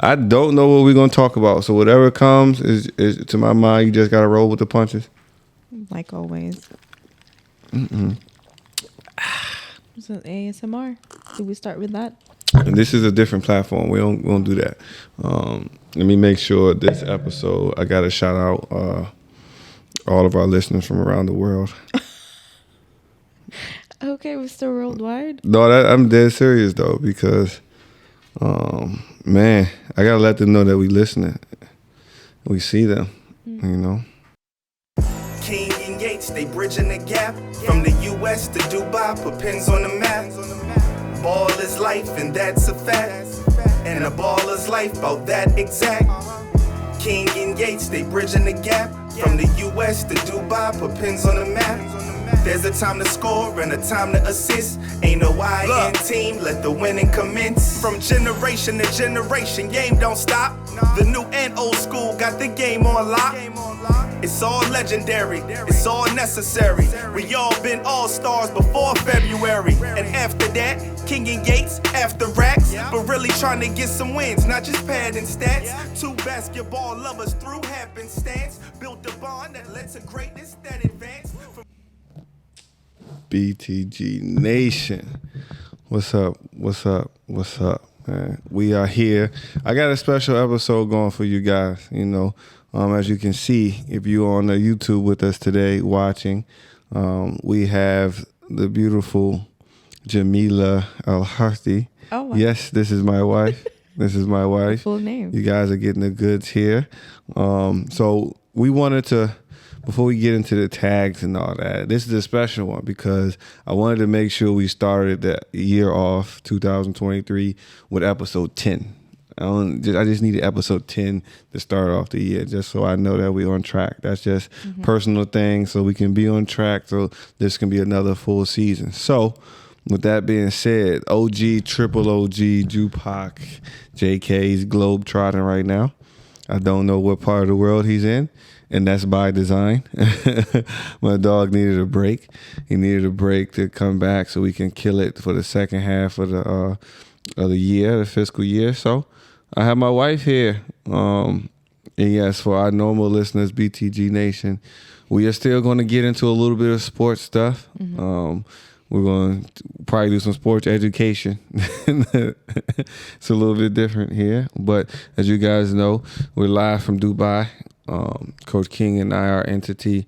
I don't know what we're gonna talk about. So whatever comes is to my mind. You just gotta roll with the punches. Like always. So ASMR. Do we start with that? And this is a different platform. We don't do that. Let me make sure this episode. I gotta shout out all of our listeners from around the world. Okay, we're still worldwide. No, I'm dead serious though because, man, I gotta let them know that we listening. We see them, you know. King and Yates, they bridging the gap from the U.S. to Dubai, put pins on the map. Ball is life, and that's a fact. And a baller's life, about that exact. King and Yates, they bridging the gap from the U.S. to Dubai, put pins on the map. There's a time to score and a time to assist. Ain't no I in team, let the winning commence. From generation to generation, game don't stop. The new and old school got the game on lock. It's all legendary, it's all necessary. We all been all-stars before February. And after that, King and Yates, after racks. But really trying to get some wins, not just padding stats. Two basketball lovers through happenstance. Built a bond that led to greatness that advanced. BTG Nation. What's up? What's up? What's up, man? We are here. I got a special episode going for you guys, you know. As you can see, if you're on the YouTube with us today watching, we have the beautiful Jamila Al-Harthi. Oh, wow. Yes, this is my wife. This is my wife. Full name. You guys are getting the goods here. So we wanted to, before we get into the tags and all that, this is a special one because I wanted to make sure we started the year off, 2023, with episode 10. I just needed episode 10 to start off the year, just so I know that we're on track. That's just personal thing, so we can be on track, so this can be another full season. So, with that being said, OG, triple OG, Jupac, JK's globetrotting right now. I don't know what part of the world he's in, and that's by design. My dog needed a break. He needed a break to come back so we can kill it for the second half of the year, the fiscal year. So, I have my wife here. And yes, for our normal listeners, BTG Nation, we are still going to get into a little bit of sports stuff. We're going to probably do some sports education. It's a little bit different here. But as you guys know, we're live from Dubai. Coach King and I, our entity,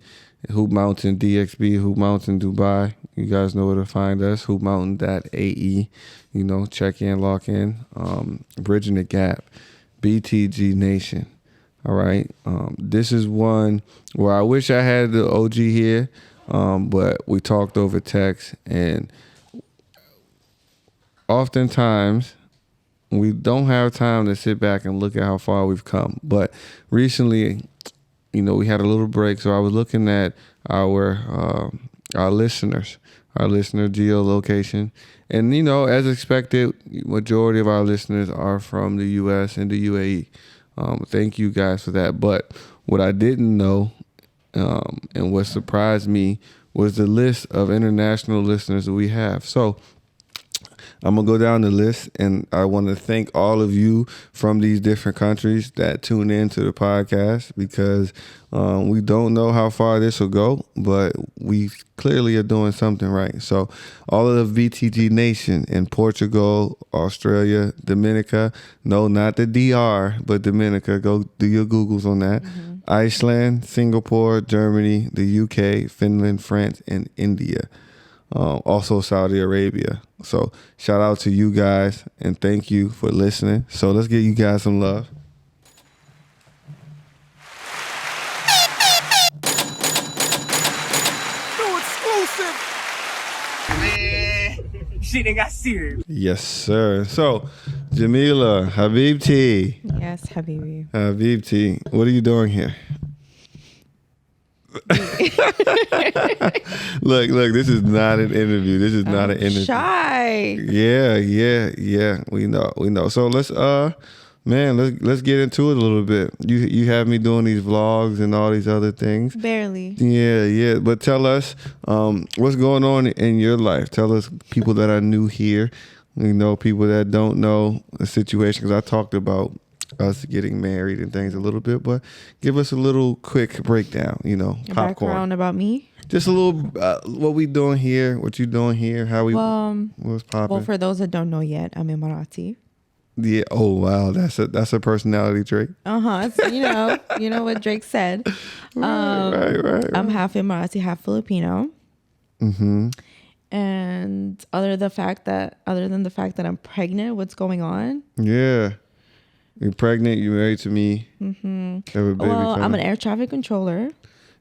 Hoop Mountain DXB, Hoop Mountain Dubai. You guys know where to find us, hoopmountain.ae. You know, check in, lock in. Bridging the gap, BTG Nation. All right. This is one where I wish I had the OG here, but we talked over text, and oftentimes we don't have time to sit back and look at how far we've come. But recently, you know, we had a little break, so I was looking at our listeners, our listener geolocation. And, you know, as expected, majority of our listeners are from the U.S. and the UAE. Thank you guys for that. But what I didn't know and what surprised me was the list of international listeners that we have. So I'm going to go down the list, and I want to thank all of you from these different countries that tune in to the podcast, because we don't know how far this will go, but we clearly are doing something right. So all of the BTG Nation in Portugal, Australia, Dominica, no, not the DR, but Dominica, go do your Googles on that. Iceland, Singapore, Germany, the UK, Finland, France, and India. Also Saudi Arabia. So shout out to you guys and thank you for listening. So let's give you guys some love. No exclusive. Man, shit ain't got serious. Yes, sir. So Jamila, Habibti. Yes, Habibi. Habibti, what are you doing here? Look, this is not an interview. This is not an interview. Shy. Yeah. We know. So let's let's get into it a little bit. You have me doing these vlogs and all these other things. Barely. Yeah. But tell us what's going on in your life. Tell us, people that are new here, you know, people that don't know the situation, because I talked about us getting married and things a little bit, but give us a little quick breakdown, A popcorn. background about me. Just a little, what we doing here, what you doing here, how we, what's popping. Well, for those that don't know yet, I'm Emirati. Yeah. Oh, wow. That's a personality trait. So you know what Drake said. Right. I'm half Emirati, half Filipino. Mm-hmm. And other than the fact that I'm pregnant, what's going on? Yeah. You're pregnant. You're married to me. Mm-hmm. Have a baby Well, coming. I'm an air traffic controller.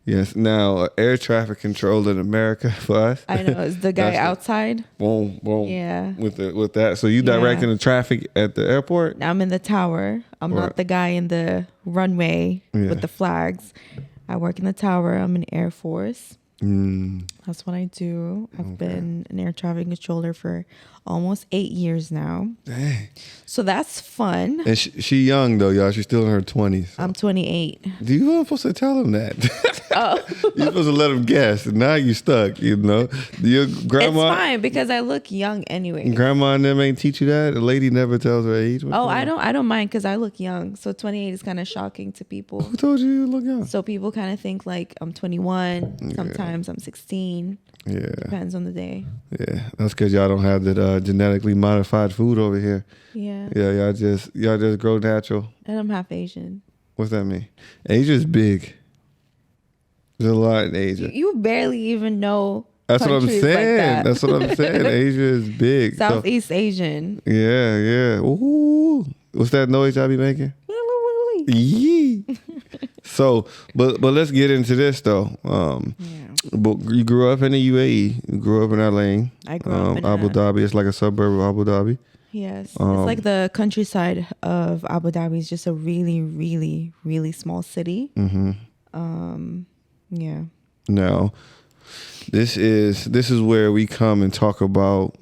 Yes. Now, air traffic control in America for us. I know it's the guy outside. Boom. Yeah. With that. So you directing the traffic at the airport? I'm in the tower. I'm not the guy in the runway with the flags. I work in the tower. I'm in Air Force. That's what I do. I've been an air traffic controller for almost 8 years now. Dang. So that's fun. And she young though, y'all. She's still in her 20s. So. I'm 28. You weren't supposed to tell him that. You're supposed to let him guess. And now you stuck, Your grandma. It's fine because I look young anyway. Grandma and them ain't teach you that? A lady never tells her age? I don't mind because I look young. So 28 is kind of shocking to people. Who told you look young? So people kind of think like I'm 21. Sometimes I'm 16. Yeah. Depends on the day. Yeah. That's because y'all don't have that genetically modified food over here. Yeah. Yeah, y'all just grow natural. And I'm half Asian. What's that mean? Asia's big. There's a lot in Asia. You barely even know. That's what I'm countries saying. Like that. That's what I'm saying. Asia is big. Southeast Asian. Yeah. Ooh. What's that noise y'all be making? Yee. So, but let's get into this though. But you grew up in the UAE. You grew up in LA. I grew up in Abu Dhabi. It's like a suburb of Abu Dhabi. Yes, it's like the countryside of Abu Dhabi. It's just a really, really, really small city. Mm-hmm. Yeah. Now, this is where we come and talk about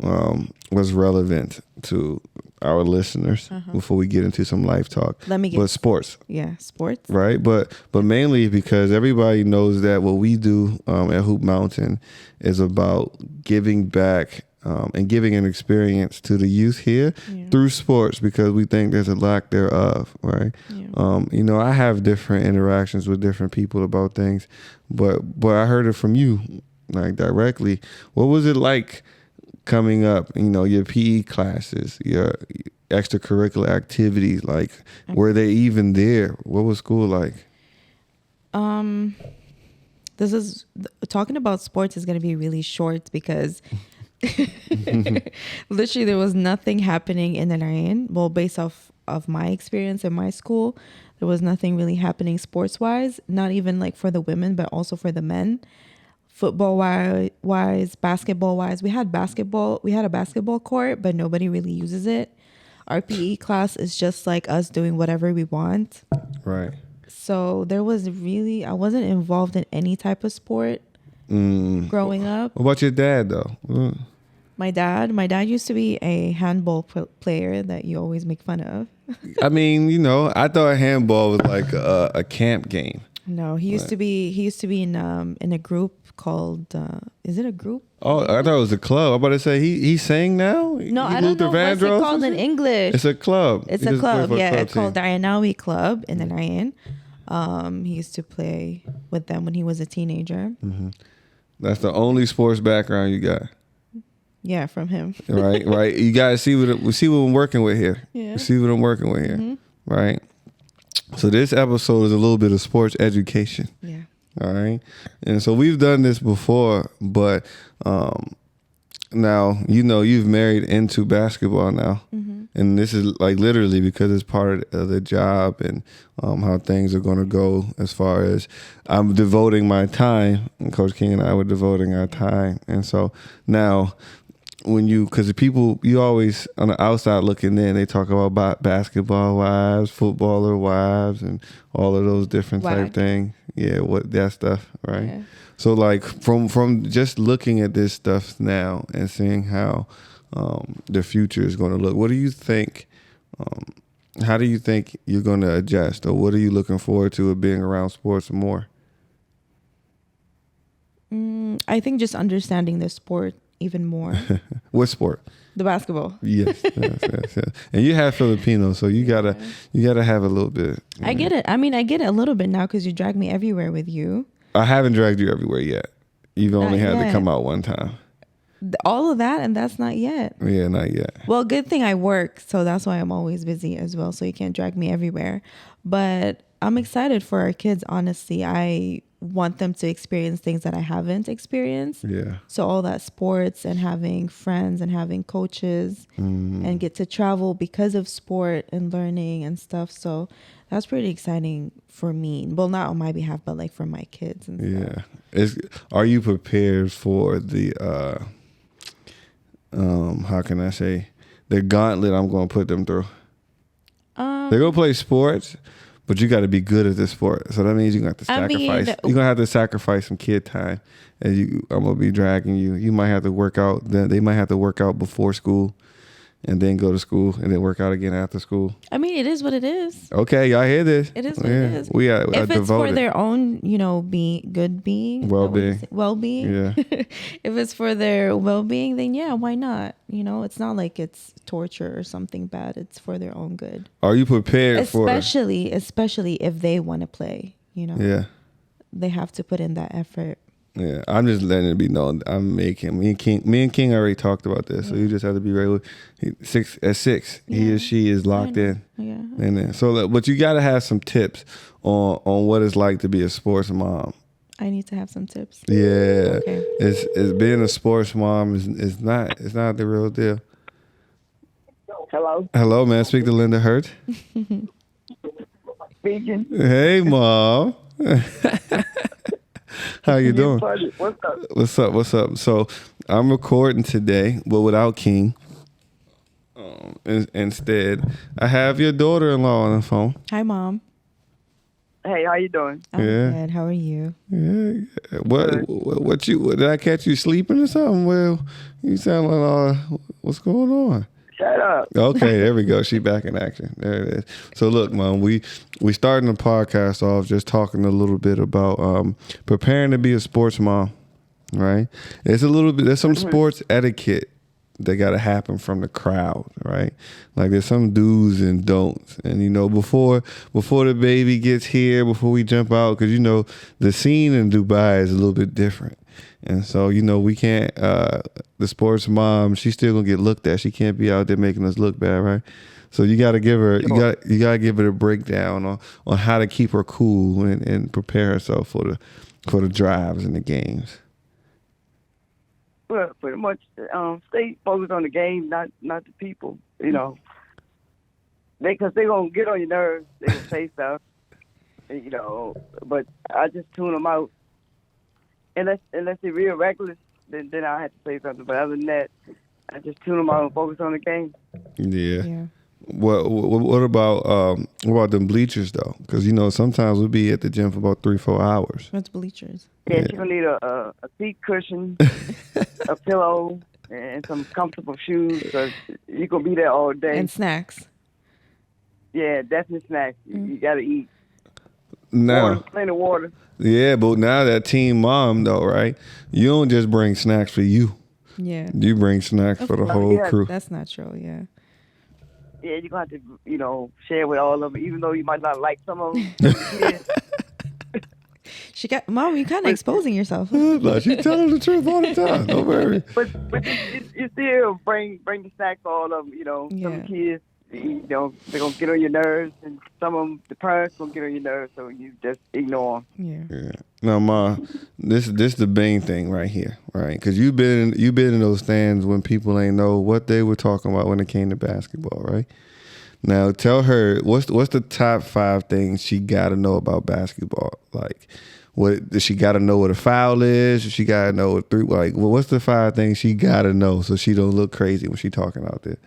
what's relevant to our listeners before we get into some life talk. But sports. Yeah, sports. Right, but mainly because everybody knows that what we do at Hoop Mountain is about giving back and giving an experience to the youth here through sports, because we think there's a lack thereof, right? Yeah. I have different interactions with different people about things, but I heard it from you, like directly. What was it like coming up? Your PE classes, your extracurricular activities, like were they even there? What was school like? This is talking about sports is going to be really short because literally there was nothing happening in the Narayan. Well, based off of my experience in my school, there was nothing really happening sports wise, not even like for the women, but also for the men. Football wise, basketball wise, we had a basketball court, but nobody really uses it. Our PE class is just like us doing whatever we want. Right. So I wasn't involved in any type of sport growing up. What about your dad though? My dad used to be a handball player that you always make fun of. I mean, I thought handball was like a camp game. No, he used to be in a group called is it a group? Oh, I thought it was a club. I'm about to say he sang now. No, I don't know what's it called in English. It's a club. It's a club. Yeah, it's called Dianawi Club in the Narayan. He used to play with them when he was a teenager. Mm-hmm. That's the only sports background you got. Yeah, from him. Right. You guys see what I'm working with here. Yeah. You see what I'm working with here. Right. So this episode is a little bit of sports education. Yeah. All right. And so we've done this before, but now, you've married into basketball now. Mm-hmm. And this is like literally because it's part of the job and how things are going to go as far as I'm devoting my time, and Coach King and I were devoting our time. And so now because the people, you always on the outside looking in, they talk about basketball wives, footballer wives, and all of those different type things. Yeah, what that stuff, right? Yeah. So like from just looking at this stuff now and seeing how the future is going to look, what do you think? How do you think you're going to adjust, or what are you looking forward to of being around sports more? I think just understanding the sport even more. What sport? The basketball. Yes. And you have Filipino, so you gotta have a little bit. I get it. I mean, I get it a little bit now because you drag me everywhere with you. I haven't dragged you everywhere yet. You've only Not had to yet. come out one time. All of that, and that's not yet. Yeah, not yet. Well, good thing I work, so that's why I'm always busy as well. So you can't drag me everywhere. But I'm excited for our kids, honestly. I want them to experience things that I haven't experienced. Yeah. So all that sports and having friends and having coaches and get to travel because of sport and learning and stuff. So that's pretty exciting for me. Well, not on my behalf, but like for my kids and stuff. Are you prepared for the how can I say, the gauntlet I'm going to put them through? They're going to play sports, but you got to be good at this sport. So that means you're going to have to sacrifice. You're going to have to sacrifice some kid time. And I'm going to be dragging you. You might have to work out. They might have to work out before school and then go to school and then work out again after school. I mean, it is what it is. Okay, y'all hear this? It is what it is. We are if it's devoted. for their own, well-being. Well-being. Yeah. If it's for their well-being, then yeah, why not? It's not like it's torture or something bad. It's for their own good. Are you prepared especially if they want to play, Yeah. They have to put in that effort. Yeah, I'm just letting it be known. I'm making me and King already talked about this, so you just have to be ready. At 6, he or she is locked in. Yeah. And then, but you got to have some tips on what it's like to be a sports mom. I need to have some tips. Yeah, Okay. It's being a sports mom is not the real deal. Hello, man. Speak to Linda Hurt. Speaking. Hey, Mom. How you doing? What's up? So I'm recording today, but without King. Instead, I have your daughter-in-law on the phone. Hi, Mom. Hey, how you doing? I'm good. How are you? Yeah. What did I catch you sleeping or something? Well, you sound like what's going on? Shut up. Okay, there we go. She back in action. There it is. So look, Mom, we starting the podcast off just talking a little bit about preparing to be a sports mom, right? There's some sports etiquette that got to happen from the crowd, right? Like there's some do's and don'ts, and before the baby gets here, before we jump out, because the scene in Dubai is a little bit different. And so, we can't, the sports mom, she's still going to get looked at. She can't be out there making us look bad, right? So you got to give her, you got to give her a breakdown on how to keep her cool and prepare herself for the drives and the games. Well, pretty much stay focused on the game, not the people, because they're going to get on your nerves. They're going to say stuff, but I just tune them out. Unless they're real reckless, then I have to say something. But other than that, I just tune them out and focus on the game. Yeah. What about them bleachers though? Because sometimes we'll be at the gym for about 3-4 hours. What's bleachers? Yeah, you're gonna need a seat cushion, a pillow, and some comfortable shoes. Cause you're gonna be there all day. And snacks. Yeah, definitely snacks. You gotta eat. Now, plenty of water. Yeah, but now that team mom though, right? You don't just bring snacks for you. Yeah. You bring snacks for the whole crew. That's natural, yeah. Yeah, you're going to have to, share with all of them, even though you might not like some of them. Mom, you're kind of exposing yourself. No, she's telling the truth all the time. Don't worry. But you still bring the snacks for all of them, Some of the kids, they're going to get on your nerves, and some of them, the parents, going to get on your nerves, so you just ignore them. Yeah. Now, Ma, this is the main thing right here, right? Because you've been in those stands when people ain't know what they were talking about when it came to basketball, right? Now, tell her what's the top 5 things she got to know about basketball? Like, what does she got to know what a foul is? She got to know what 3. Like, what's the 5 things she got to know so she don't look crazy when she talking out there?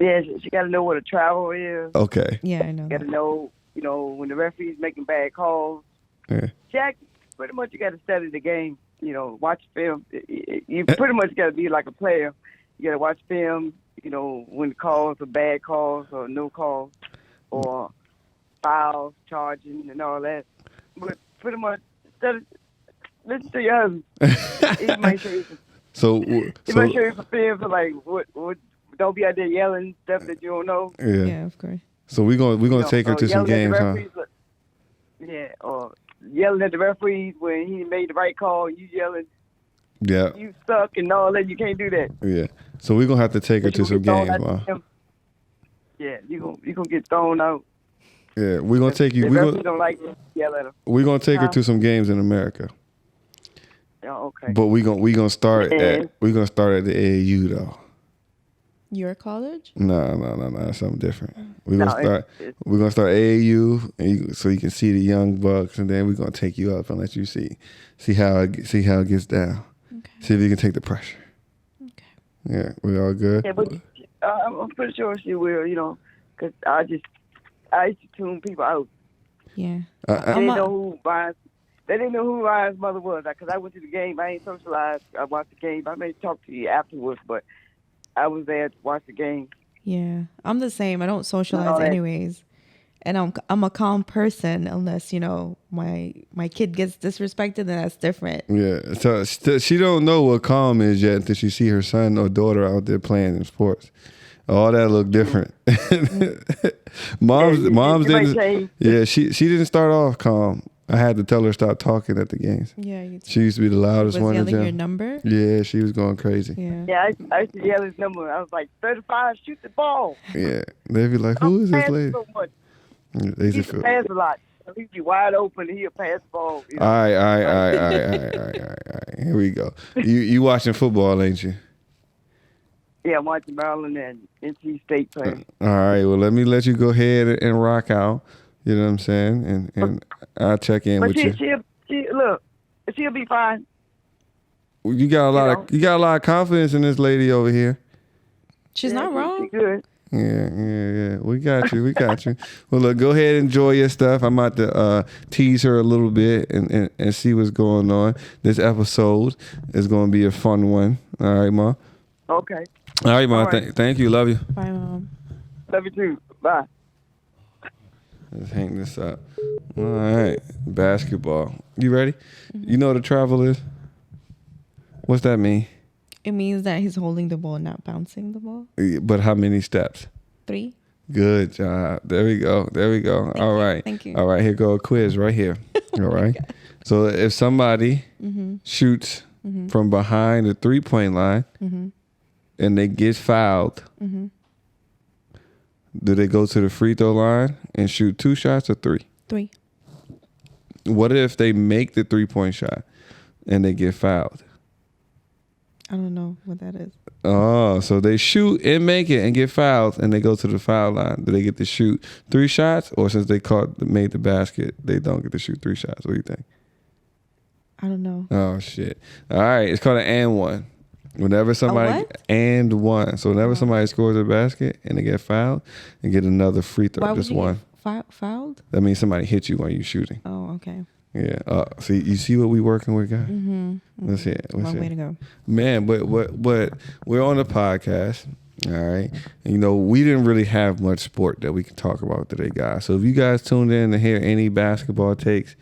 Yeah, she got to know what a travel is. Okay. Yeah, I know. Got to know, when the referee's making bad calls. Yeah. Jack, pretty much you got to study the game. Watch film. You pretty much got to be like a player. You got to watch film. When calls are bad calls or no calls or fouls, charging, and all that. But pretty much listen to your husband. He make sure So You so make sure you're prepared for like what. Don't be out there yelling stuff that you don't know. yeah. of course. So we're gonna take her to some yelling at the games, huh? referees, yeah, or yelling at the referees when he made the right call. You yelling, Yeah, you suck and all that. You can't do that. yeah. So we're gonna have to take her to You some gonna get games, thrown Ma. out them. Yeah, you gonna get thrown out. Yeah, we're gonna take you. The We're referees gonna don't like you. Yell at them. we're gonna take her Huh? to some games in America. Oh, okay. But we gonna start Yeah. at the AAU though. Your college? No, something different. We're No, gonna start AAU, and so you can see the young bucks, and then we're gonna take you up and let you see how it gets down. Okay. See if you can take the pressure. Okay. Yeah, we all good. Yeah, but I'm pretty sure she will. Because I used to tune people out. Yeah. They I, didn't know who Ryan's mother was. Because I went to the game. I ain't socialized. I watched the game. I may talk to you afterwards, but I was there to watch the game. Yeah. I'm the same. I don't socialize All right. anyways. And I'm a calm person unless, my kid gets disrespected, then that's different. yeah, so she don't know what calm is yet until she see her son or daughter out there playing in sports. All that look different. Mom's You might didn't. change. Yeah, she didn't start off calm. I had to tell her stop talking at the games. Yeah. She used to be the loudest was one in yelling your town. number? Yeah, she was going crazy. Yeah. Yeah, I used to yell his number. I was like, 35, shoot the ball. Yeah, they'd be like, "Who is this Pass lady?" so much. They He just used feel. to pass a lot. He'd be wide open and he'll pass the ball. All right. Here we go. You watching football, ain't you? Yeah, I'm watching Maryland and NC State play. All right. Well, let you go ahead and rock out. You know what I'm saying? And I'll check in But with you. she'll be fine. You got a lot of confidence in this lady over here. She's Yeah, not wrong. She good. Yeah. We got you. Well, look, go ahead and enjoy your stuff. I'm about to tease her a little bit and see what's going on. This episode is going to be a fun one. All right, Ma. Okay. All right, Ma. All right. Thank you. Love you. Bye, Mom. Love you too. Bye. Let's hang this up. All right. Basketball. You ready? You know what a travel is? What's that mean? It means that he's holding the ball, not bouncing the ball. But how many steps? 3. Good job. There we go. All right. Thank you. All right. Here go a quiz right here. All right. So if somebody shoots from behind the 3-point line and they get fouled, do they go to the free throw line and shoot 2 shots or 3? 3. What if they make the 3-point shot and they get fouled? I don't know what that is. Oh, so they shoot and make it and get fouled and they go to the foul line. Do they get to shoot 3 shots, or since they made the basket, they don't get to shoot 3 shots? What do you think? I don't know. Oh shit! All right, it's called an and one. Whenever somebody what? and one, so whenever somebody scores a basket and they get fouled, they get another free throw. Why would Just you one. get fouled? That means somebody hit you while you're shooting. Oh, okay. Yeah. See, you see what we working with, guys. Let's see it. Long way to go. Man, but we're on the podcast, all right? And, we didn't really have much sport that we can talk about today, guys. So if you guys tuned in to hear any basketball takes,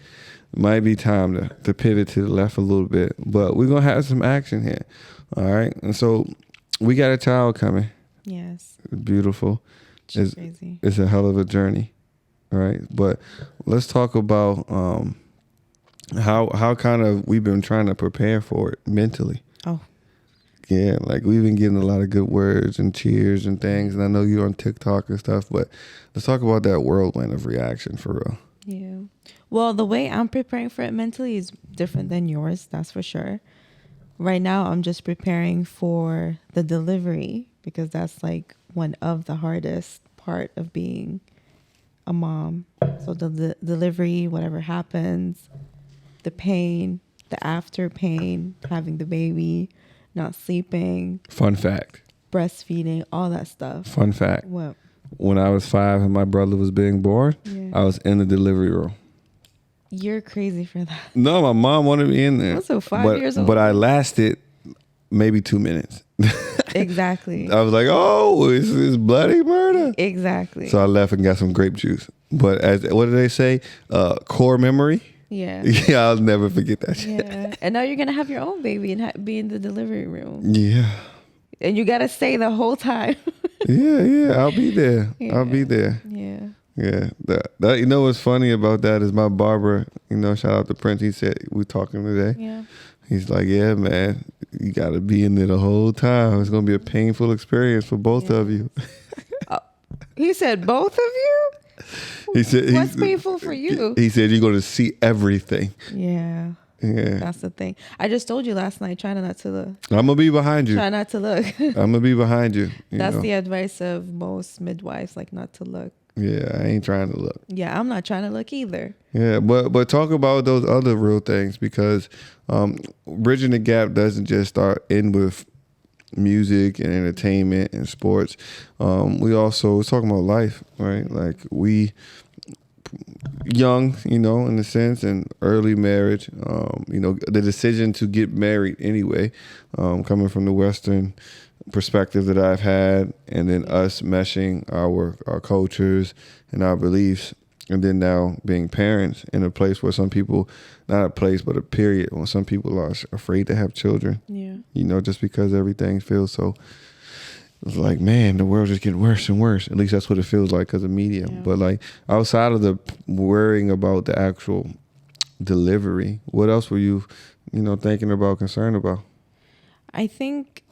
it might be time to pivot to the left a little bit. But we're going to have some action here, all right? And so we got a child coming. Yes. It's beautiful. She's crazy. It's a hell of a journey, all right? But let's talk about how kind of we've been trying to prepare for it mentally. Oh. Yeah, like we've been getting a lot of good words and cheers and things, and I know you're on TikTok and stuff, but let's talk about that whirlwind of reaction for real. Yeah. Well, the way I'm preparing for it mentally is different than yours, that's for sure. Right now, I'm just preparing for the delivery because that's like one of the hardest part of being a mom. So the delivery, whatever happens, the pain, the after pain, having the baby, not sleeping, Fun fact. breastfeeding, all that stuff. Fun fact. What? When I was 5 and my brother was being born, Yeah. I was in the delivery room. You're crazy for that. No, my mom wanted me in there. Also 5 years old. But I lasted maybe 2 minutes. Exactly. I was like, oh, it's bloody murder. Exactly. So I left and got some grape juice. But what did they say? Core memory. Yeah. Yeah, I'll never forget that shit. Yeah. And now you're going to have your own baby and be in the delivery room. Yeah. And you got to stay the whole time. Yeah, I'll be there. Yeah. I'll be there. Yeah. Yeah. That you know what's funny about that is my barber, you know, shout out to Prince, he said, we talking today. Yeah. He's like, yeah, man, you got to be in there the whole time. It's going to be a painful experience for both of you. He said, both of you? He said, what's painful for you? He said, you're going to see everything. Yeah. Yeah. That's the thing. I just told you last night, try not to look. I'm going to be behind you. Try not to look. I'm going to be behind you. That's the advice of most midwives, like not to look. Yeah, I ain't trying to look. Yeah, I'm not trying to look either. Yeah, but talk about those other real things, because Bridging the Gap doesn't just start in with music and entertainment and sports. We also talking about life, right? Like we young, you know, in a sense, and early marriage. You know, the decision to get married anyway, coming from the Western perspective that I've had, and then us meshing our cultures and our beliefs, and then now being parents in a place where some people, not a place but a period, where some people are afraid to have children. Yeah. You know, just because everything feels so, it's like, man, the world just getting worse and worse. At least that's what it feels like because of media. Yeah. But like outside of the worrying about the actual delivery, what else were you know, thinking about, concerned about? I think,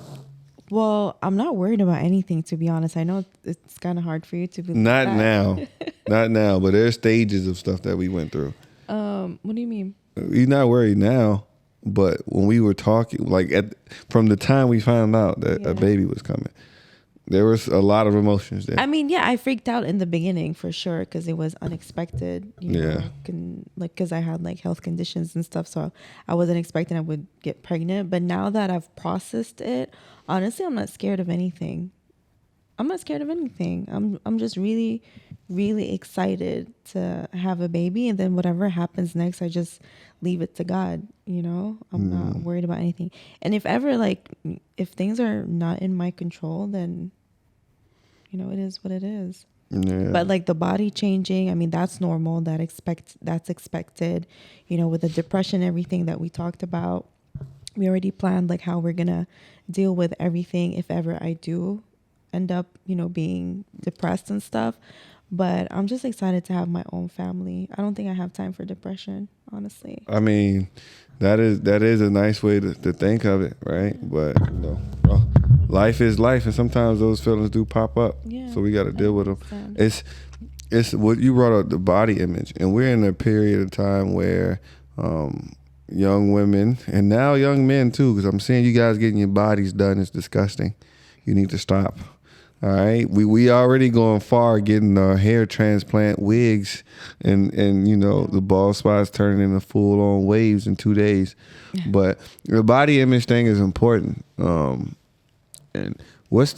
well, I'm not worried about anything, to be honest. I know it's kind of hard for you to believe Not that. now. Not now, but there's stages of stuff that we went through. What do you mean? You're not worried now, but when we were talking, like from the time we found out that a baby was coming, there was a lot of emotions there. I mean, yeah, I freaked out in the beginning for sure because it was unexpected. You know, because I had like health conditions and stuff, so I wasn't expecting I would get pregnant. But now that I've processed it, honestly, I'm not scared of anything. I'm just really, really excited to have a baby, and then whatever happens next, I just leave it to God. You know, I'm not worried about anything. And if ever, like, if things are not in my control, then, you know, it is what it is. Yeah. But like the body changing, I mean, that's normal. That's expected. You know, with the depression, everything that we talked about, we already planned like how we're gonna deal with everything if ever I do end up, you know, being depressed and stuff. But I'm just excited to have my own family. I don't think I have time for depression, honestly. I mean, that is a nice way to think of it, right? But you know, life is life, and sometimes those feelings do pop up. Yeah, so we got to deal with them. Sense. It's what you brought up, the body image, and we're in a period of time where young women and now young men too, because I'm seeing you guys getting your bodies done is disgusting. You need to stop. All right, we already going far getting hair transplant, wigs, and you know, the bald spots turning into full on waves in 2 days. But the body image thing is important. And what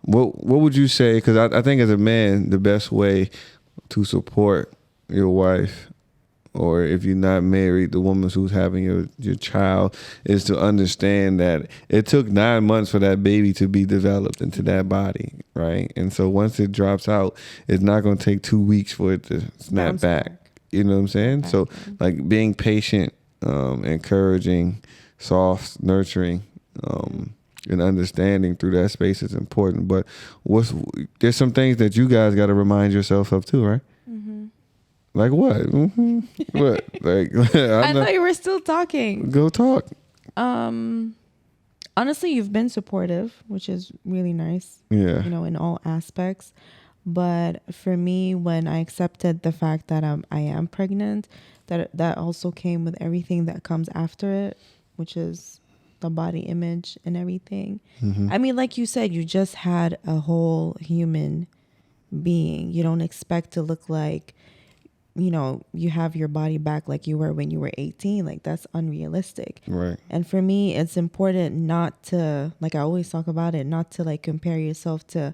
would you say? Because I think as a man, the best way to support your wife, or if you're not married, the woman who's having your child, is to understand that it took 9 months for that baby to be developed into that body, right? And so once it drops out, it's not going to take 2 weeks for it to snap back. You know what I'm saying? So like being patient, encouraging, soft, nurturing, and understanding through that space is important. But there's some things that you guys got to remind yourself of too, right? Mm-hmm. Like what? Mm-hmm. What? Like I thought you were still talking. Go talk. Honestly, you've been supportive, which is really nice. Yeah. You know, in all aspects. But for me, when I accepted the fact that I am pregnant, that also came with everything that comes after it, which is the body image and everything. Mm-hmm. I mean, like you said, you just had a whole human being. You don't expect to look like, you know, you have your body back like you were when you were 18. Like, that's unrealistic. Right. And for me, it's important not to, like I always talk about it, not to like compare yourself to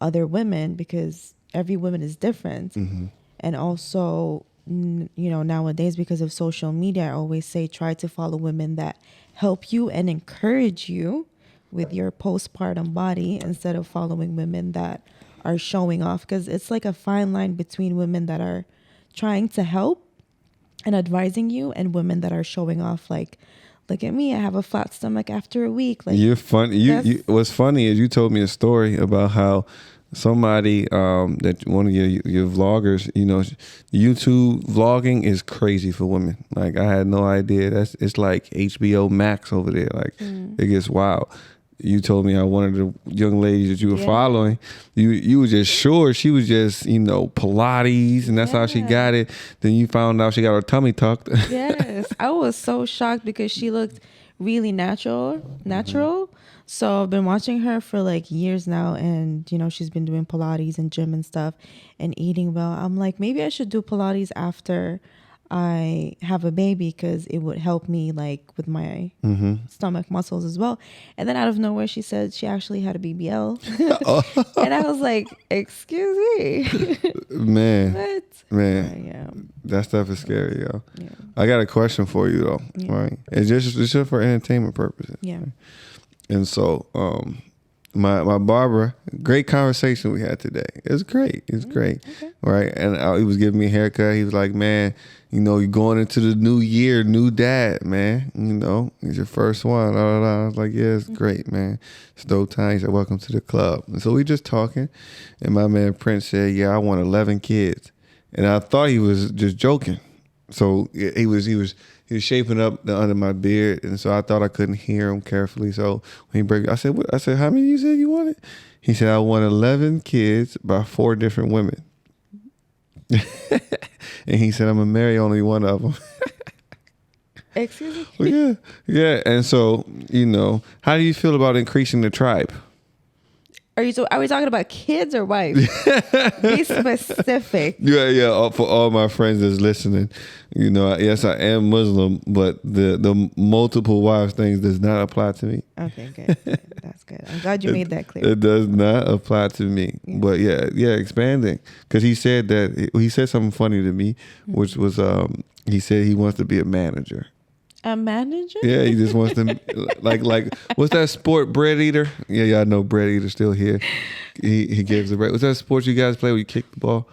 other women, because every woman is different. Mm-hmm. And also, you know, nowadays, because of social media, I always say try to follow women that help you and encourage you with your postpartum body, instead of following women that are showing off. Because it's like a fine line between women that are trying to help and advising you, and women that are showing off like, look at me, I have a flat stomach after a week. Like, you're funny. You what's funny is you told me a story about how somebody that one of your vloggers, you know, YouTube vlogging is crazy for women. Like I had no idea. It's like HBO Max over there. Like it gets wild. You told me how one of the young ladies that you were following, you were just sure she was just, you know, Pilates and that's how she got it. Then you found out she got her tummy tucked. Yes, I was so shocked because she looked really natural. So I've been watching her for like years now, and you know, she's been doing Pilates and gym and stuff and eating well. I'm like, maybe I should do Pilates after I have a baby, because it would help me like with my stomach muscles as well. And then out of nowhere, she said she actually had a BBL. And I was like, excuse me. Man, What? Yeah. that stuff is scary, yo. Yeah. I got a question for you though, right? It's just for entertainment purposes. Yeah. And so, my barber, great conversation we had today. It was great. It was great, right? And he was giving me a haircut. He was like, "Man, you know, you're going into the new year, new dad, man. You know, it's your first one." I was like, "Yeah, it's great, man. It's dope time." He said, "Welcome to the club." And so we just talking, and my man Prince said, "Yeah, I want 11 kids," and I thought he was just joking. So he was shaping up under my beard, and so I thought I couldn't hear him carefully. So when he broke, I said, "What?" I said, "How many you said you wanted?" He said, "I want 11 kids by 4 different women." And he said, "I'm gonna marry only one of them." Excuse me? Well, yeah. And so, you know, how do you feel about increasing the tribe? Are we talking about kids or wives? Be specific. Yeah. For all my friends that's listening, you know, yes, I am Muslim, but the multiple wives things does not apply to me. Okay, good. That's good. I'm glad you made that clear. It does not apply to me. Yeah. But yeah, expanding. Because he said something funny to me, which was he said he wants to be a manager. A manager? Yeah, he just wants to like what's that sport, bread eater? Yeah, y'all know bread eater still here. He gives the bread. What's that sport you guys play where you kick the ball?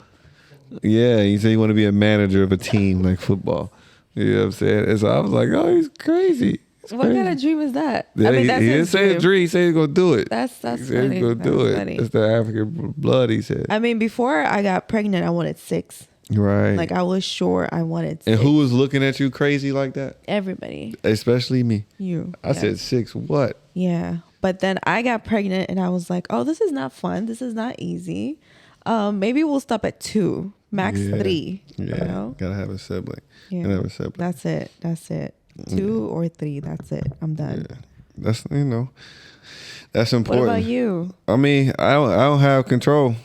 Yeah, he said he want to be a manager of a team like football. You know what I'm saying? And so I was like, oh, he's crazy. What kind of dream is that? Yeah, I mean, that's he didn't his say a dream. He said he's gonna do it. That's he said funny. he's gonna do it. Funny. It's the African blood. He said. I mean, before I got pregnant, I wanted 6. Right. Like I was sure I wanted 6. And who was looking at you crazy like that? Everybody. Especially me. You. I said 6. What? Yeah. But then I got pregnant and I was like, oh, this is not fun. This is not easy. Maybe we'll stop at 2, max 3. Yeah. You know? Gotta have a sibling. Yeah. Gotta have a sibling. That's it. 2 or 3. That's it. I'm done. Yeah. That's, you know, that's important. What about you? I mean, I don't have control.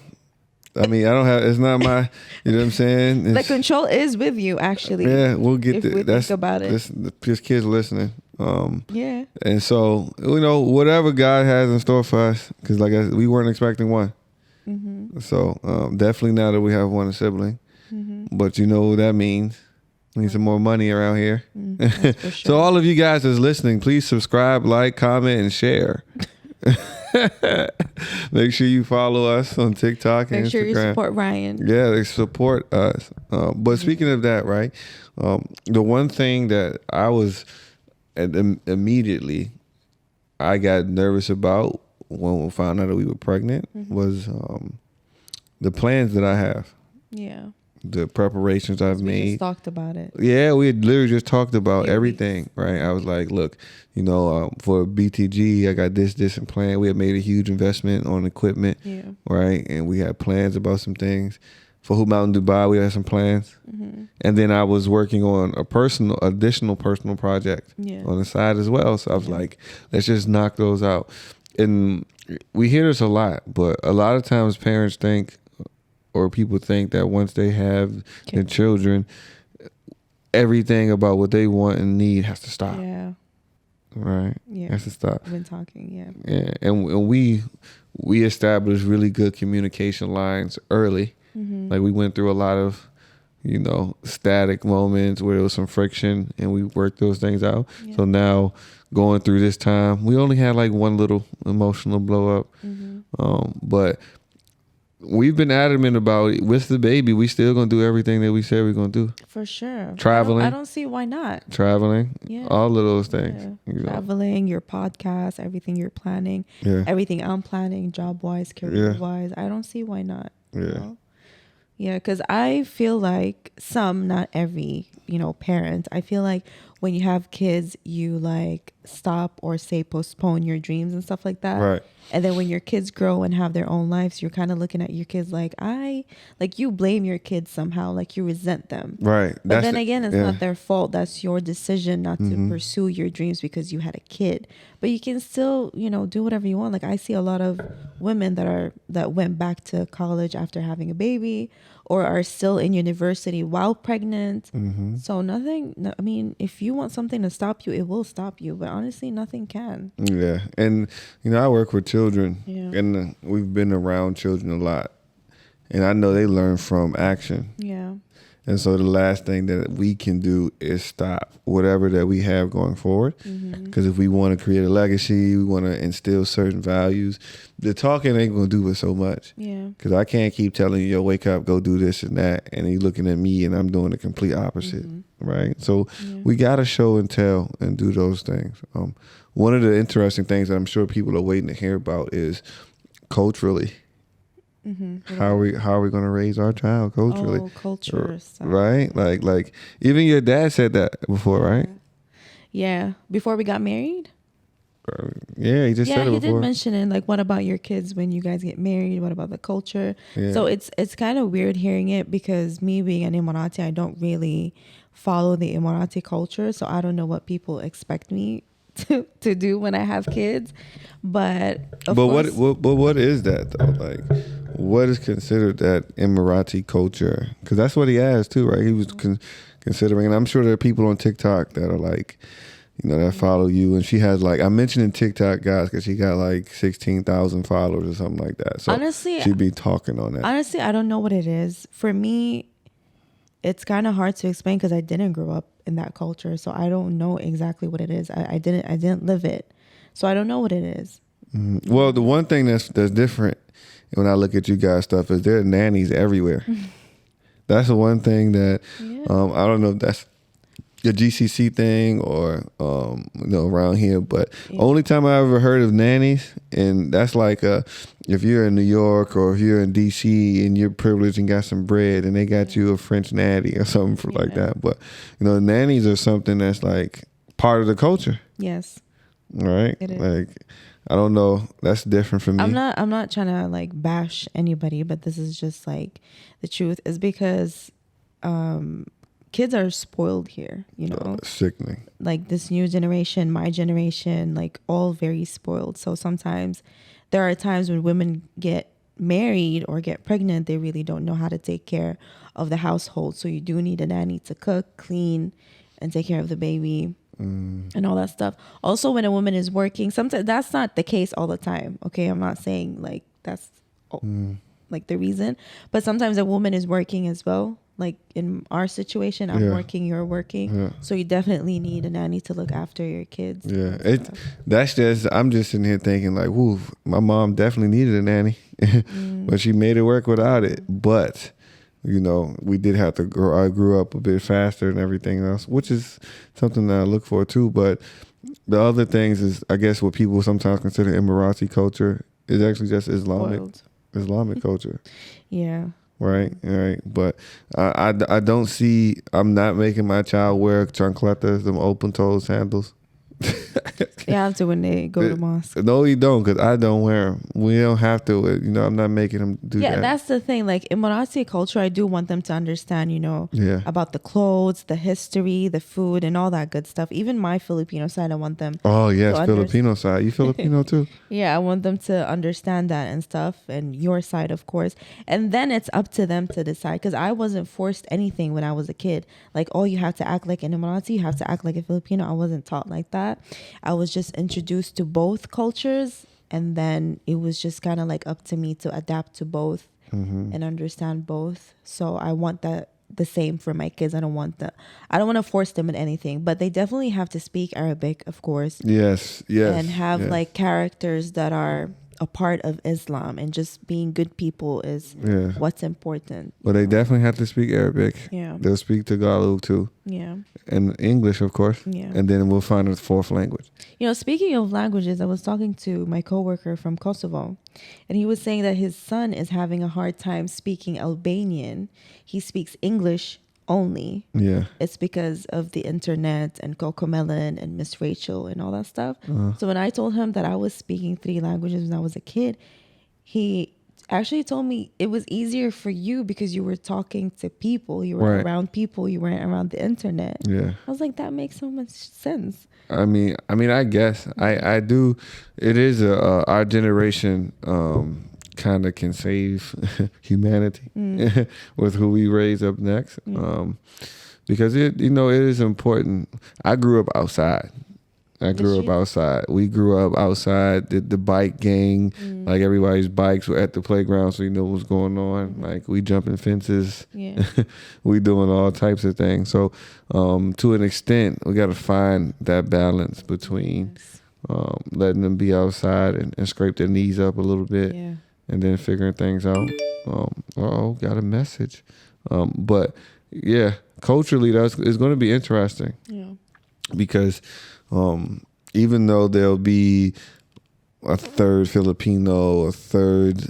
I mean, I don't have. It's not my. You know what I'm saying? The control is with you, actually. Yeah, we'll get if to we that's think about it. This kids listening. Yeah. And so, you know, whatever God has in store for us, because like we weren't expecting one. Mm-hmm. So definitely now that we have one sibling, but you know what that means. We need some more money around here. That's for sure. So all of you guys that's listening, please subscribe, like, comment, and share. Make sure you follow us on TikTok and Make sure Instagram. you support Ryan. Yeah, they support us. But speaking of that, right? The one thing that I was immediately I got nervous about when we found out that we were pregnant was the plans that I have, Yeah. the preparations I've We made. just talked about it. Yeah, we had literally just talked about Few everything, right? I was like, look, you know, for BTG, I got this, and plan. We had made a huge investment on equipment, Yeah. right? And we had plans about some things. For Hoop Mountain Dubai, we had some plans. And then I was working on additional personal project on the side as well. So I was like, let's just knock those out. And we hear this a lot, but a lot of times parents think, or people think that once they have their children, everything about what they want and need has to stop. Yeah. Right? Yeah. Has to stop. We've been talking, yeah. Yeah. And we established really good communication lines early. Like we went through a lot of, you know, static moments where there was some friction and we worked those things out. Yeah. So now going through this time, we only had like one little emotional blow up. But we've been adamant about it. With the baby, we still gonna do everything that we said we're gonna do. For sure. Traveling. I don't see why not. Traveling. Yeah. All of those things. Yeah. You know. Traveling, your podcast, everything you're planning, Yeah. everything I'm planning, job wise, career wise. I don't see why not. Yeah. You know? Yeah, because I feel like some, not every, parent, I feel like when you have kids, you like stop or say postpone your dreams and stuff like that. Right. And then when your kids grow and have their own lives, you're kind of looking at your kids like you blame your kids somehow, like you resent them. Right. But then again, it's not their fault. That's your decision not to pursue your dreams because you had a kid. But you can still, do whatever you want. Like I see a lot of women that went back to college after having a baby or are still in university while pregnant. So nothing, I mean, if you want something to stop you, it will stop you. But honestly, nothing can. Yeah. And, I work with children and we've been around children a lot. And I know they learn from action. Yeah. And so the last thing that we can do is stop whatever that we have going forward. Because if we want to create a legacy, we want to instill certain values, the talking ain't going to do it so much. Yeah. Because I can't keep telling you, wake up, go do this and that. And you looking at me and I'm doing the complete opposite. Right? So we got to show and tell and do those things. One of the interesting things that I'm sure people are waiting to hear about is culturally. How are we going to raise our child culturally? Oh, culture stuff. Right? Like even your dad said that before, right? Yeah. Before we got married? Yeah, he just said it he before. did mention it. Like, what about your kids when you guys get married? What about the culture? Yeah. So it's kind of weird hearing it because me being an Emirati, I don't really follow the Emirati culture. So I don't know what people expect me to do when I have kids. But what is that though? Like, what is considered that Emirati culture? Because that's what he asked too, right? He was considering, and I'm sure there are people on TikTok that are like, that follow you. And she has like, I'm mentioning TikTok guys because she got like 16,000 followers or something like that. So honestly, she'd be talking on that. Honestly, I don't know what it is. For me, it's kind of hard to explain because I didn't grow up in that culture. So I don't know exactly what it is. I didn't live it. So I don't know what it is. Well, the one thing that's different when I look at you guys' stuff is there are nannies everywhere. That's the one thing that I don't know if that's the GCC thing or around here, but only time I ever heard of nannies, and that's like if you're in New York or if you're in DC and you're privileged and got some bread and they got you a French nanny or something like that. But nannies are something that's like part of the culture. Yes. Right? It is. Like, I don't know. That's different for me. I'm not trying to like bash anybody, but this is just like the truth is because kids are spoiled here, Sickening. Like this new generation, my generation, like all very spoiled. So sometimes there are times when women get married or get pregnant, they really don't know how to take care of the household. So you do need a nanny to cook, clean, and take care of the baby. And all that stuff. Also, when a woman is working, sometimes that's not the case all the time. Okay, I'm not saying like that's like the reason, but sometimes a woman is working as well. Like in our situation, I'm working, you're working, so you definitely need a nanny to look after your kids. Yeah, I'm just sitting here thinking like, woo, my mom definitely needed a nanny, but she made it work without it. But we did have to grow. I grew up a bit faster and everything else, which is something that I look for too. But the other things is, I guess, what people sometimes consider Emirati culture is actually just Islamic culture. Yeah. Right. But I don't see. I'm not making my child wear chancletas, them open toe sandals. They have to when they go to mosque. No, you don't, because I don't wear them. We don't have to. I'm not making them do that. Yeah, that's the thing. Like Emirati culture, I do want them to understand, about the clothes, the history, the food, and all that good stuff. Even my Filipino side, I want them. Oh yes, Filipino side. You Filipino too? Yeah, I want them to understand that and stuff, and your side, of course. And then it's up to them to decide. Because I wasn't forced anything when I was a kid. Like, oh, you have to act like an Emirati, you have to act like a Filipino. I wasn't taught like that. I was just introduced to both cultures, and then it was just kind of like up to me to adapt to both and understand both. So I want that the same for my kids. I don't want to force them in anything, but they definitely have to speak Arabic, of course. Yes. And have like characters that are a part of Islam, and just being good people is what's important. But they definitely have to speak Arabic. Yeah. They'll speak Tagalog too. Yeah. And English, of course. Yeah. And then we'll find a fourth language. You know, speaking of languages, I was talking to my coworker from Kosovo, and he was saying that his son is having a hard time speaking Albanian. He speaks English only. Yeah. It's because of the internet and Cocomelon and Miss Rachel and all that stuff. So when I told him that I was speaking 3 languages when I was a kid, he actually told me it was easier for you because you were talking to people, you were around people, you weren't around the internet. Yeah. I was like, that makes so much sense. I mean, I guess I do. It is our generation kind of can save humanity with who we raise up next. Because it is important. I grew up outside. We grew up outside. The bike gang, like everybody's bikes were at the playground, so you know what's going on. Like we jumping fences, we doing all types of things. So to an extent, we got to find that balance between letting them be outside and scrape their knees up a little bit, and then figuring things out. Got a message. But yeah, culturally, it's going to be interesting. Yeah. Because even though there'll be a third Filipino, a third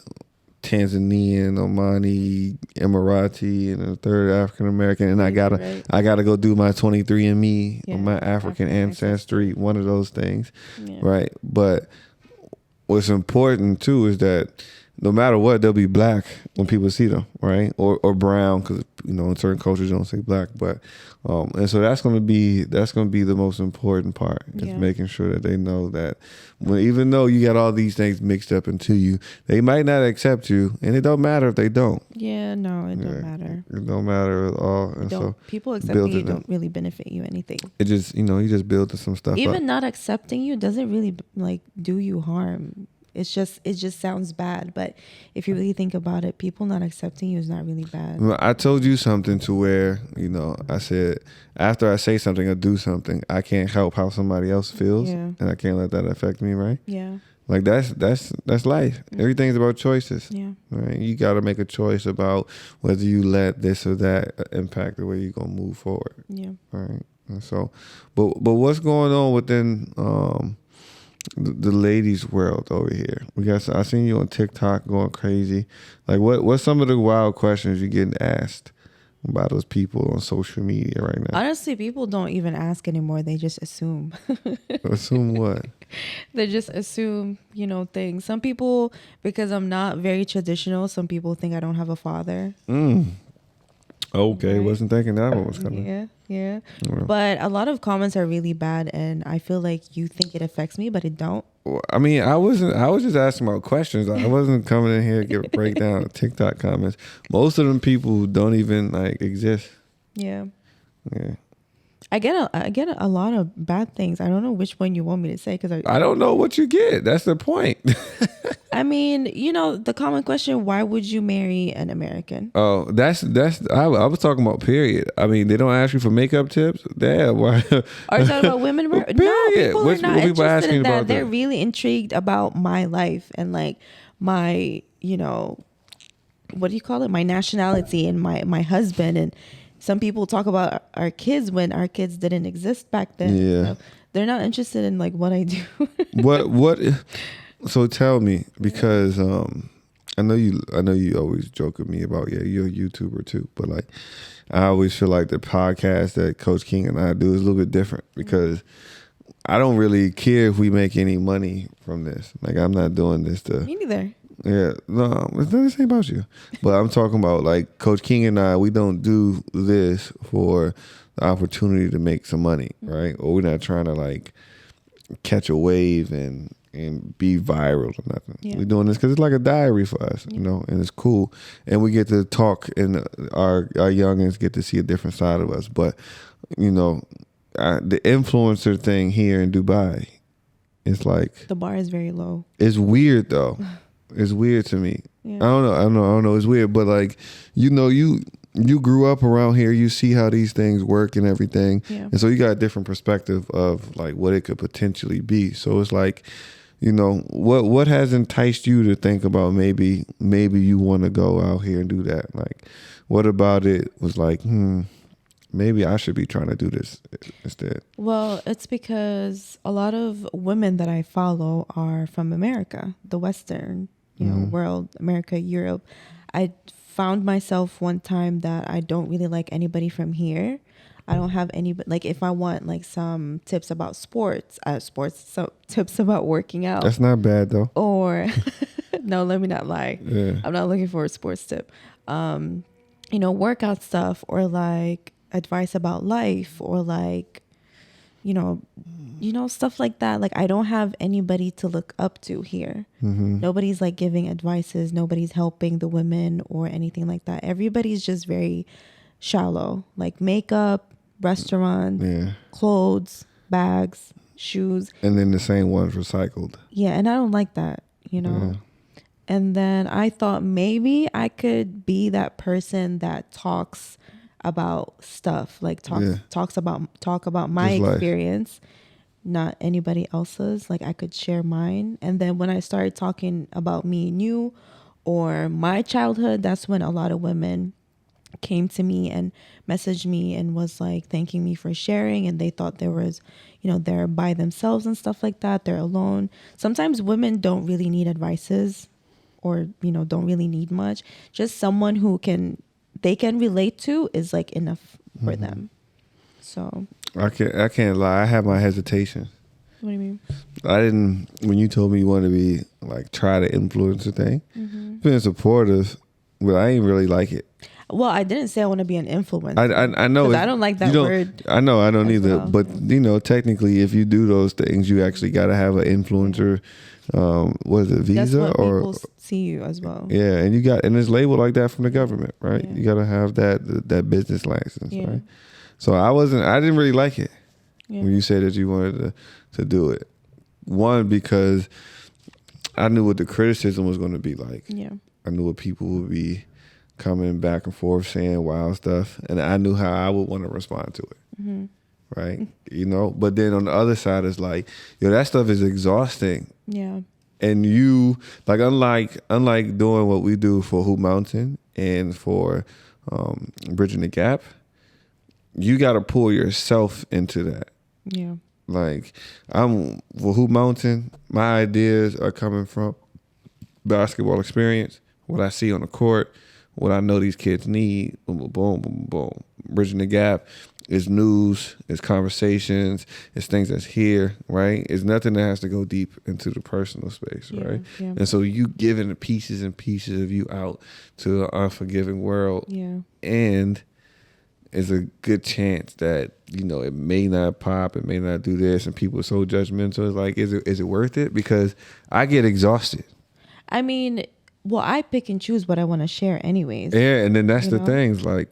Tanzanian, Omani, Emirati, and a third African American, and I gotta go do my 23andMe or my African ancestry, one of those things, right? But what's important too is that no matter what, they'll be black when people see them, right? Or brown, because in certain cultures you don't say black, but and so that's gonna be the most important part, is making sure that they know that even though you got all these things mixed up into you, they might not accept you, and it don't matter if they don't. Yeah, no, it don't matter. It don't matter at all. And so people accepting you don't really benefit you anything. It just you just building some stuff. Even not accepting you doesn't really do you harm. It just sounds bad, but if you really think about it, people not accepting you is not really bad. I told you something to where, I said, after I say something or do something, I can't help how somebody else feels, and I can't let that affect me, right? Yeah. Like that's life. Everything's about choices. Yeah. Right. You got to make a choice about whether you let this or that impact the way you're gonna move forward. Yeah. Right. And so, but what's going on within the ladies' world over here? I seen you on TikTok going crazy. Like what's some of the wild questions you're getting asked by those people on social media right now? Honestly, people don't even ask anymore. They just assume. Assume what? They just assume, things. Some people, because I'm not very traditional, some people think I don't have a father. Okay, right. Wasn't thinking that one was coming. Yeah. But a lot of comments are really bad, and I feel like you think it affects me, but it don't. I mean, I was just asking about questions. I wasn't coming in here to give a breakdown of TikTok comments. Most of them people don't even exist. Yeah. Yeah. I get a lot of bad things. I don't know which one you want me to say, because I don't know what you get. That's the point. I mean, the common question: why would you marry an American? Oh, that's. I was talking about period. I mean, they don't ask you for makeup tips. Damn, why? Are you talking about women? No, people are not interested in that. They're really intrigued about my life and my, what do you call it? My nationality and my husband. And some people talk about our kids when our kids didn't exist back then. Yeah, so they're not interested in what I do. What? So tell me, because I know you always joke with me about you're a YouTuber too, but I always feel like the podcast that Coach King and I do is a little bit different, because I don't really care if we make any money from this. I'm not doing this to. Me neither. Yeah, no, this ain't about you. But I'm talking about Coach King and I. We don't do this for the opportunity to make some money, right? Or we're not trying to catch a wave and be viral or nothing. Yeah. We're doing this because it's like a diary for us, and it's cool. And we get to talk, and our youngins get to see a different side of us. But, the influencer thing here in Dubai, it's the bar is very low. It's weird, though. It's weird to me. Yeah. I don't know. It's weird. But, you grew up around here, you see how these things work and everything. Yeah. And so you got a different perspective of what it could potentially be. So it's what has enticed you to think about maybe you want to go out here and do that? Like, what about it was like, maybe I should be trying to do this instead? Well, it's because a lot of women that I follow are from America, the Western, world, America, Europe. I found myself one time that I don't really like anybody from here. I don't have any, like if I want like some tips about some tips about working out. That's not bad though. Or, no, let me not lie. Yeah. I'm not looking for a sports tip. Workout stuff or like advice about life or like, stuff like that. Like I don't have anybody to look up to here. Mm-hmm. Nobody's like giving advices. Nobody's helping the women or anything like that. Everybody's just very shallow, like makeup, restaurant, clothes, bags, shoes. And then the same ones recycled. Yeah. And I don't like that, Yeah. And then I thought maybe I could be that person that talks about stuff, like talk about my Just experience, not anybody else's. Like I could share mine. And then when I started talking about me and you or my childhood, that's when a lot of women came to me and messaged me and was like thanking me for sharing, and they thought there was, they're by themselves and stuff like that. They're alone. Sometimes women don't really need advices or, don't really need much. Just someone who they can relate to is like enough for them. So I can't lie. I had my hesitation. what do you mean? I didn't, when you told me you wanted to be like, try to influence a thing, being supportive, but I ain't really like it. Well, I didn't say I want to be an influencer. I know. 'Cause I don't like that word. I know. I don't as either. well. But technically, if you do those things, you actually got to have an influencer. What is it, visa That's what or? people see you as well. Yeah, and it's labeled like that from the government, right? Yeah. You got to have that business license, Yeah. right? So I didn't really like it Yeah. when you said that you wanted to do it. One, because I knew what the criticism was going to be like. Yeah. I knew what people would be coming back and forth saying wild stuff, and I knew how I would want to respond to it. Mm-hmm. Right? But then on the other side, it's like, that stuff is exhausting. Yeah. And you, like, unlike doing what we do for Hoop Mountain and for Bridging the Gap, you got to pull yourself into that. Yeah. Like, for Hoop Mountain, my ideas are coming from basketball experience, what I see on the court, what I know these kids need, boom, boom, boom, boom, boom. Bridging the Gap is news, it's conversations, it's things that's here, right? It's nothing that has to go deep into the personal space, right? Yeah. And so you giving the pieces and pieces of you out to an unforgiving world. Yeah. And it's a good chance that, it may not pop, it may not do this, and people are so judgmental. It's like, is it worth it? Because I get exhausted. I mean, well, I pick and choose what I want to share anyways. Yeah, and then that's the thing. It's like,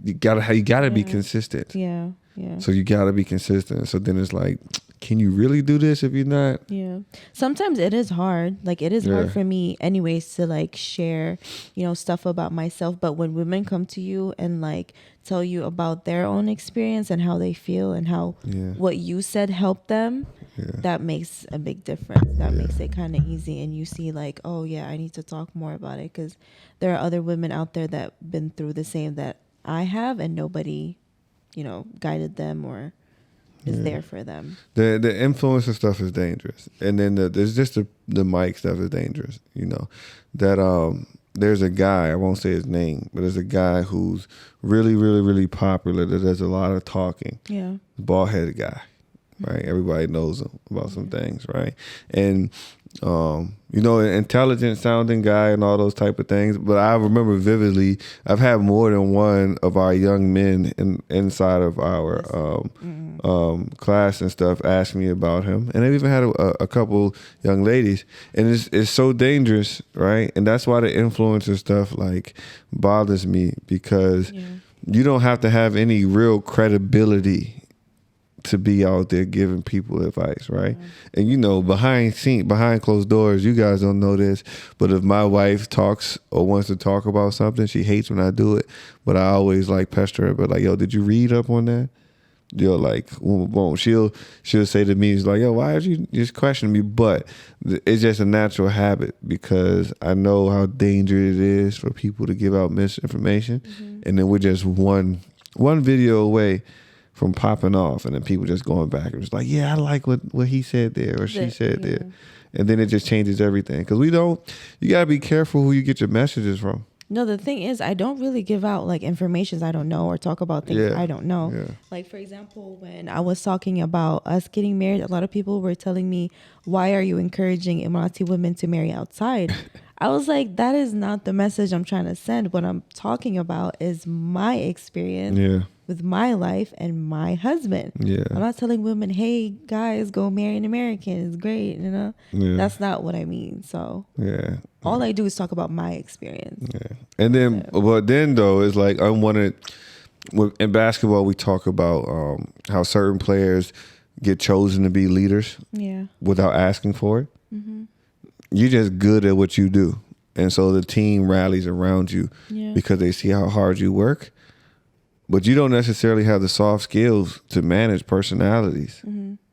you gotta be consistent. Yeah. Yeah. So you gotta be consistent. So then it's like, can you really do this if you're not? Yeah. Sometimes it is hard. Like it is hard for me anyways to like share, stuff about myself. But when women come to you and like tell you about their own experience and how they feel and how what you said helped them, that makes a big difference. That makes it kind of easy. And you see like, oh yeah, I need to talk more about it, because there are other women out there that been through the same that I have, and nobody, guided them or is there for them. The influencer stuff is dangerous, and then there's just the mic stuff is dangerous. That there's a guy, I won't say his name, but there's a guy who's really, really, really popular that does a lot of talking. Yeah, bald headed guy, right? Everybody knows him about some things, right? And an intelligent sounding guy and all those type of things. But I remember vividly, I've had more than one of our young men inside of our class and stuff ask me about him. And I've even had a couple young ladies. And it's so dangerous, right? And that's why the influencer stuff like bothers me, because you don't have to have any real credibility to be out there giving people advice, right? And behind closed doors, you guys don't know this, but if my wife talks or wants to talk about something, she hates when I do it, but I always like pester her, but like, yo, did you read up on that? you'll like, boom, she'll say to me, she's like, yo, why are you just questioning me? But it's just a natural habit because I know how dangerous it is for people to give out misinformation. And then we're just one video away from popping off, and then people just going back and just like, yeah, I like what he said there or she said there. And then it just changes everything. Because you got to be careful who you get your messages from. No, the thing is, I don't really give out like information I don't know or talk about things I don't know. Yeah. Like, for example, when I was talking about us getting married, a lot of people were telling me, why are you encouraging Emirati women to marry outside? I was like, that is not the message I'm trying to send. What I'm talking about is my experience with my life and my husband. Yeah. I'm not telling women, hey, guys, go marry an American. It's great, you know? Yeah. That's not what I mean. So all I do is talk about my experience. Yeah. And then, but then though, it's like unwanted. In basketball, we talk about how certain players get chosen to be leaders without asking for it. You're just good at what you do. And so the team rallies around you because they see how hard you work. But you don't necessarily have the soft skills to manage personalities,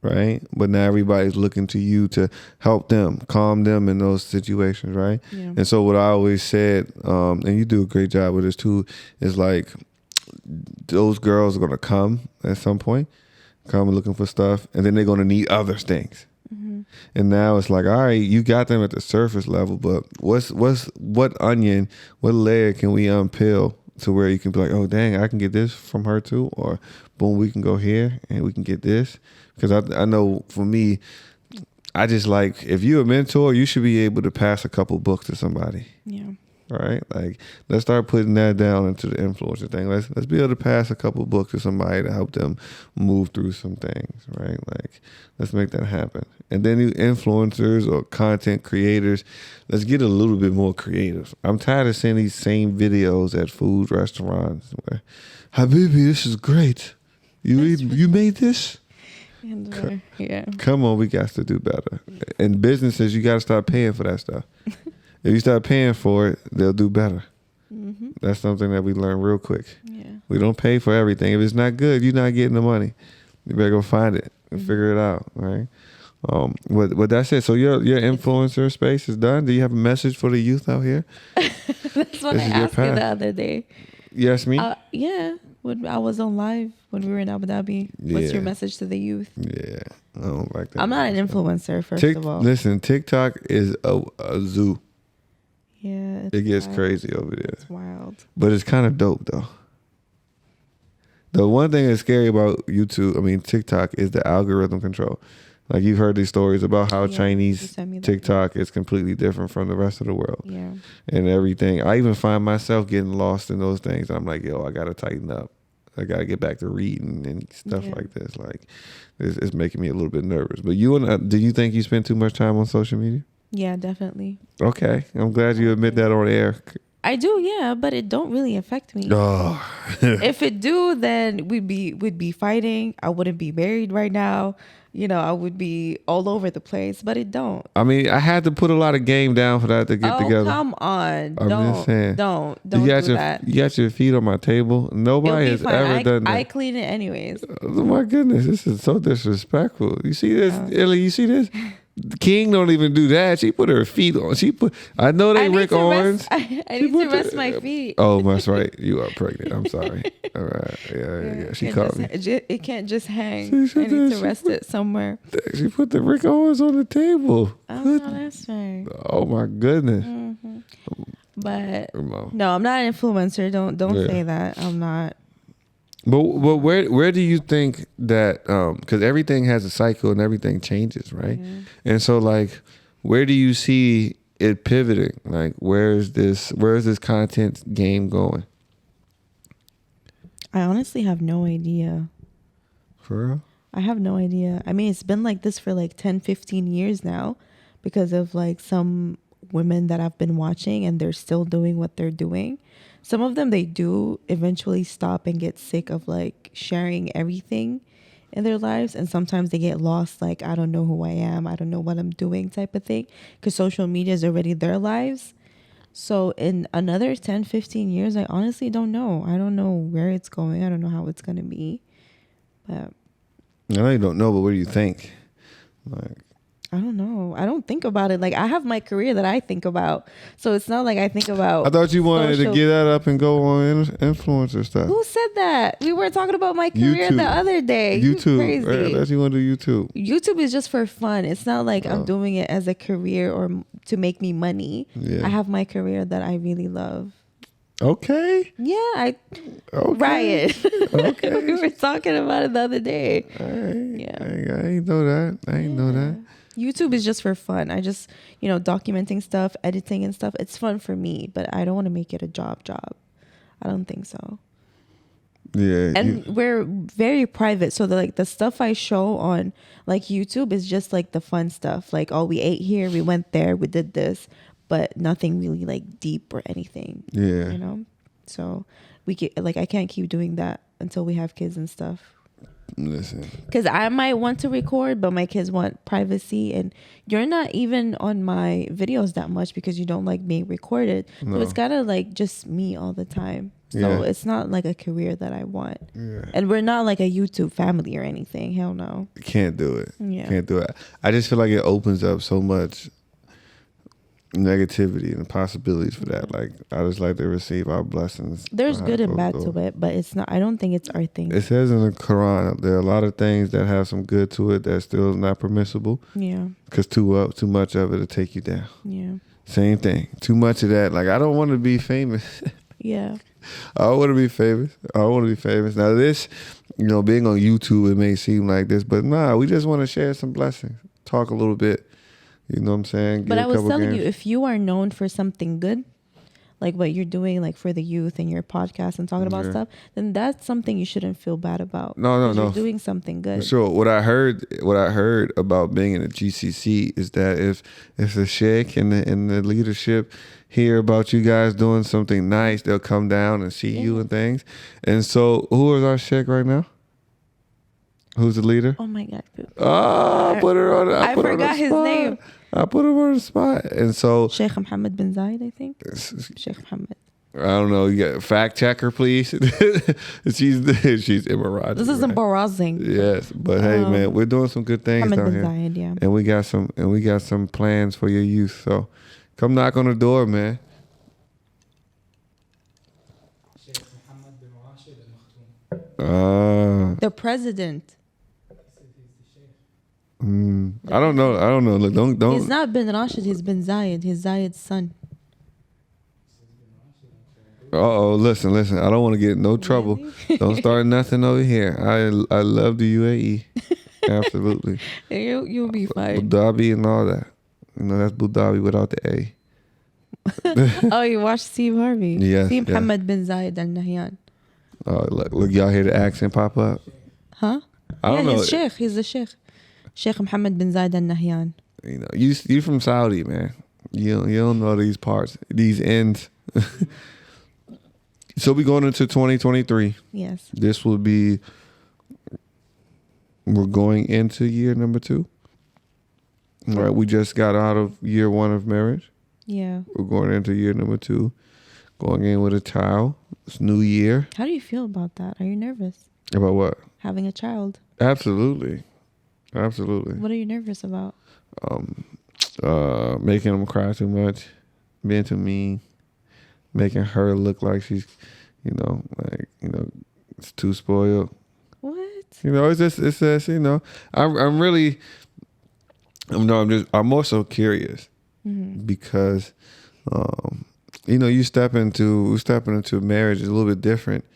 right? But now everybody's looking to you to help them, calm them in those situations, right? Yeah. And so what I always said, and you do a great job with this too, is like those girls are going to come at some point, come looking for stuff, and then they're going to need other things. And now it's like, all right, you got them at the surface level, but what onion, what layer can we unpeel to where you can be like, oh, dang, I can get this from her too, or boom, we can go here and we can get this. Because I know for me, I just like, if you're a mentor, you should be able to pass a couple books to somebody. Yeah. Right? Like, let's start putting that down into the influencer thing. Let's be able to pass a couple books to somebody to help them move through some things, right? Like, let's make that happen. And then you influencers or content creators, let's get a little bit more creative. I'm tired of seeing these same videos at food restaurants where, Habibi, this is great. You made this? Come on, we got to do better. In businesses, you got to start paying for that stuff. If you start paying for it, they'll do better. That's something that we learn real quick. Yeah. We don't pay for everything. If it's not good, you're not getting the money. You better go find it and figure it out, right? But that's it. So your influencer space is done. Do you have a message for the youth out here? That's what I asked you the other day. You asked me? Yeah. When I was on live when we were in Abu Dhabi. What's your message to the youth? Yeah. I don't like that. I'm not an influencer, first of all. Listen, TikTok is a zoo. Yeah. It gets crazy over there. It's wild. But it's kind of dope, though. The one thing that's scary about TikTok, is the algorithm control. Like, you've heard these stories about how Chinese TikTok is completely different from the rest of the world. Yeah. And everything. I even find myself getting lost in those things. I'm like, yo, I got to tighten up. I got to get back to reading and stuff like this. Like, it's making me a little bit nervous. But do you think you spend too much time on social media? Yeah, definitely. Okay. I'm glad you admit that on air. I do, yeah, but it don't really affect me. Oh. If it do, then we'd be fighting. I wouldn't be married right now. I would be all over the place, but it don't. I mean, I had to put a lot of game down for that to get together. Oh, come on. Just saying. Don't do that. You got your feet on my table. Nobody has ever done that. I clean it anyways. Oh, my goodness. This is so disrespectful. You see this, Illy? You see this? King don't even do that. She put her feet on. I know they Rick Owens. I need to rest my feet. Oh, that's right. You are pregnant. I'm sorry. All right. Yeah. She caught me. It can't just hang. I need to rest it somewhere. She put the Rick Owens on the table. Oh, that's right. Oh my goodness. But no, I'm not an influencer. Don't say that. I'm not. But where do you think that because everything has a cycle and everything changes, right? Mm-hmm. And so like, where do you see it pivoting? Like, where is this content game going? I honestly have no idea. For real? I have no idea. I mean, it's been like this for like 10, 15 years now because of like some women that I've been watching and they're still doing what they're doing. Some of them, they do eventually stop and get sick of like sharing everything in their lives. And sometimes they get lost, like, I don't know who I am. I don't know what I'm doing type of thing. Because social media is already their lives. So in another 10, 15 years, I honestly don't know. I don't know where it's going. I don't know how it's going to be. But I know you don't know, but what do you think? Like, I don't know. I don't think about it. Like, I have my career that I think about. So it's not like I think about. I thought you wanted to get that up and go on influencer stuff. Who said that? We were talking about my career the other day. YouTube. Crazy. Right? I thought you want to do YouTube. YouTube is just for fun. It's not like I'm doing it as a career or to make me money. Yeah. I have my career that I really love. Okay. Yeah, Okay. Riot. Okay. We were talking about it the other day. Yeah. I ain't know that. I ain't know that. YouTube is just for fun. I just, documenting stuff, editing and stuff. It's fun for me, but I don't want to make it a job. I don't think so. Yeah. And we're very private. So the stuff I show on like YouTube is just like the fun stuff. Like, oh, we ate here, we went there, we did this, but nothing really like deep or anything. Yeah. So we get I can't keep doing that until we have kids and stuff. Listen, because I might want to record, but my kids want privacy, and you're not even on my videos that much because you don't like being recorded. No. So it's kind of like just me all the time. So it's not like a career that I want. Yeah. And we're not like a YouTube family or anything. Hell no. Can't do it. Yeah. Can't do it. I just feel like it opens up so much negativity and possibilities for that. Like, I just like to receive our blessings. There's good and bad to it, but it's not. I don't think it's our thing. It says in the Quran there are a lot of things that have some good to it that still is not permissible. Yeah. Because too much of it will take you down. Yeah. Same thing. Too much of that. Like, I don't want to be famous. Yeah. I don't want to be famous. Now this, being on YouTube, it may seem like this, but nah, we just want to share some blessings. Talk a little bit. You know what I'm saying? But I was telling you, if you are known for something good, like what you're doing, like for the youth and your podcast and talking about stuff, then that's something you shouldn't feel bad about. No. You're doing something good. For sure. What I heard about being in the GCC is that if the sheikh and the leadership hear about you guys doing something nice, they'll come down and see you and things. And so, who is our sheikh right now? Who's the leader? Oh my God. I put her on. I forgot his name. I put him on the spot. And so Sheikh Mohammed bin Zayed, I think. Sheikh Mohammed. I don't know. You got fact checker, please. she's Emirati. This is embarrassing. Yes, but hey, man, we're doing some good things Mohammed down bin here, Zayed, yeah. and we got some plans for your youth. So come knock on the door, man. The president. I don't know. Look, don't. He's not bin Rashid. He's bin Zayed. He's Zayed's son. Listen. I don't want to get in no trouble. Really? Don't start nothing over here. I love the UAE. Absolutely. You'll be fine. Abu Dhabi and all that. That's Abu Dhabi without the A. Oh, you watched Steve Harvey? Yes. Steve Mohammed bin Zayed Al Nahyan. Oh, look, y'all hear the accent pop up? Huh? I don't know. He's the sheikh. Sheikh Mohammed bin Zayed Al Nahyan. You from Saudi, man. You don't know these parts, these ends. So we going into 2023. Yes. This will be. We're going into year number 2. All right. We just got out of year 1 of marriage. Yeah. We're going into year number 2. Going in with a child. It's new year. How do you feel about that? Are you nervous? About what? Having a child. Absolutely. What are you nervous about? Making them cry too much, being too mean, making her look like she's, it's too spoiled. What? It's just, I'm also curious because, we stepping into marriage is a little bit different.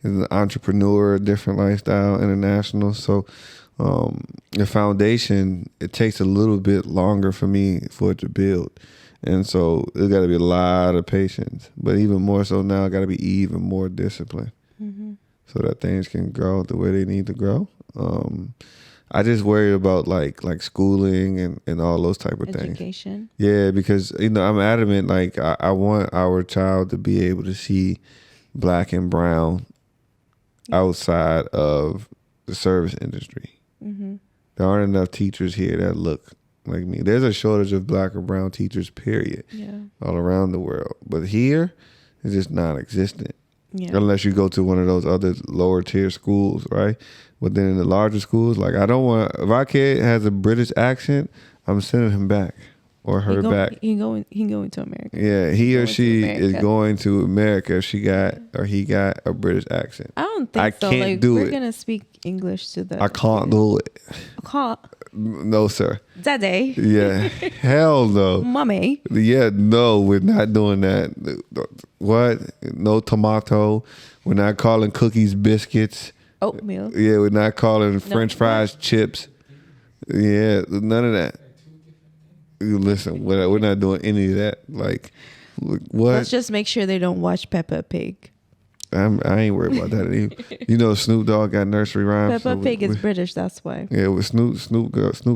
As an entrepreneur, different lifestyle, international. So, the foundation, it takes a little bit longer for me for it to build. And so there's got to be a lot of patience. But even more so now, I got to be even more disciplined so that things can grow the way they need to grow. I just worry about like schooling and all those type of things. Education. Yeah, because, I'm adamant, like I want our child to be able to see black and brown outside of the service industry. There aren't enough teachers here that look like me. There's a shortage of black or brown teachers, period, all around the world. But here, it's just non-existent. Yeah. unless you go to one of those other lower tier schools, right? But then in the larger schools, like I don't want, if our kid has a British accent, I'm sending him back or her back. He going to America. Yeah, he or Going to she is America. going to America if she got or he got a British accent. I don't think I so. can't Like, do we're it. gonna speak English to the. I can't do it. I can't. No, sir. Daddy. Yeah, hell no. Mommy. Yeah, no, we're not doing that. What? No tomato. We're not calling cookies biscuits. Oatmeal. Yeah, we're not calling French fries chips. Yeah, none of that. You listen, we're not doing any of that. Like, what? Let's just make sure they don't watch Peppa Pig. I ain't worried about that either. You know, Snoop Dogg got nursery rhymes. Peppa Pig is British, that's why. Yeah, with Snoop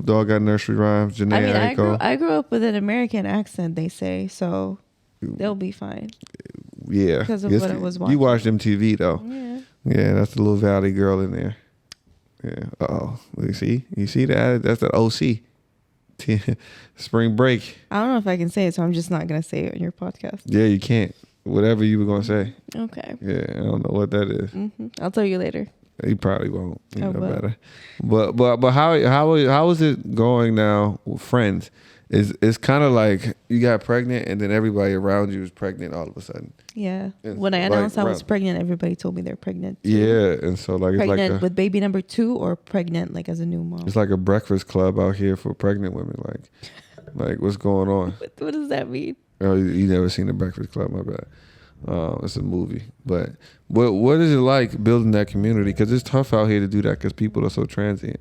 Dogg got nursery rhymes. Janae I mean, Aiko. I grew up with an American accent, they say, so they'll be fine. Yeah, because of Yes, what I was You watching. watched MTV though. Yeah. Yeah, that's the little Valley girl in there. Yeah. Oh, you see that? That's the OC. Spring break. I don't know if I can say it, so I'm just not gonna say it on your podcast. Yeah, you can't. Whatever you were gonna say. Okay. Yeah, I don't know what that is. I'll tell you later. You probably won't. You I know will. better. But how is it going now with friends? It's kind of like you got pregnant and then everybody around you is pregnant all of a sudden. Yeah. It's When I like announced I was round- pregnant, everybody told me they're pregnant. Too. Yeah, and so like Pregnant it's like with baby number 2 or pregnant like as a new mom. it's like a breakfast club out here for pregnant women. Like what's going on? What does that mean? Oh, you never seen the Breakfast Club? My bad. It's a movie, but what is it like building that community? Because it's tough out here to do that because people are so transient.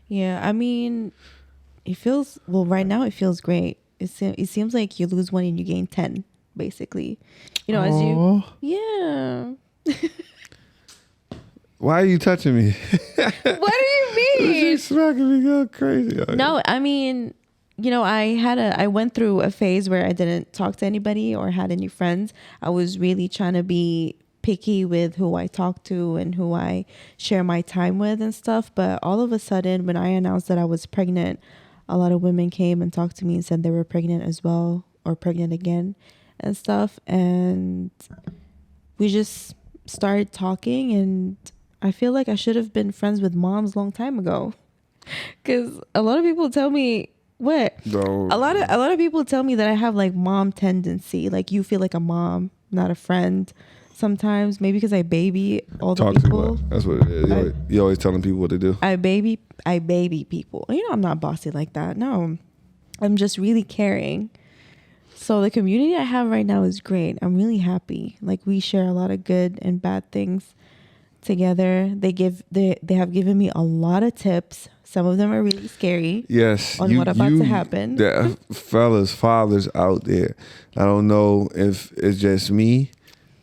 Yeah, I mean, it feels right now. It feels great. It seems like you lose 1 and you gain 10, basically. You know, as you yeah. Why are you touching me? What do you mean? She's smacking me go crazy. No, I mean, you know, I went through a phase where I didn't talk to anybody or had any friends. I was really trying to be picky with who I talk to and who I share my time with and stuff. But all of a sudden, when I announced that I was pregnant, a lot of women came and talked to me and said they were pregnant as well or pregnant again and stuff. And we just started talking, and I feel like I should have been friends with moms a long time ago. Because a lot of people tell me, what? No. A lot of people tell me that I have like mom tendency. Like you feel like a mom, not a friend. Sometimes maybe because I baby all the Talk to people. me. That's what it is. You always telling people what to do. I baby people. You know, I'm not bossy like that. No, I'm just really caring. So the community I have right now is great. I'm really happy. Like we share a lot of good and bad things together. They have given me a lot of tips. Some of them are really scary. Yes. On what about to happen. The fellas, fathers out there. I don't know if it's just me,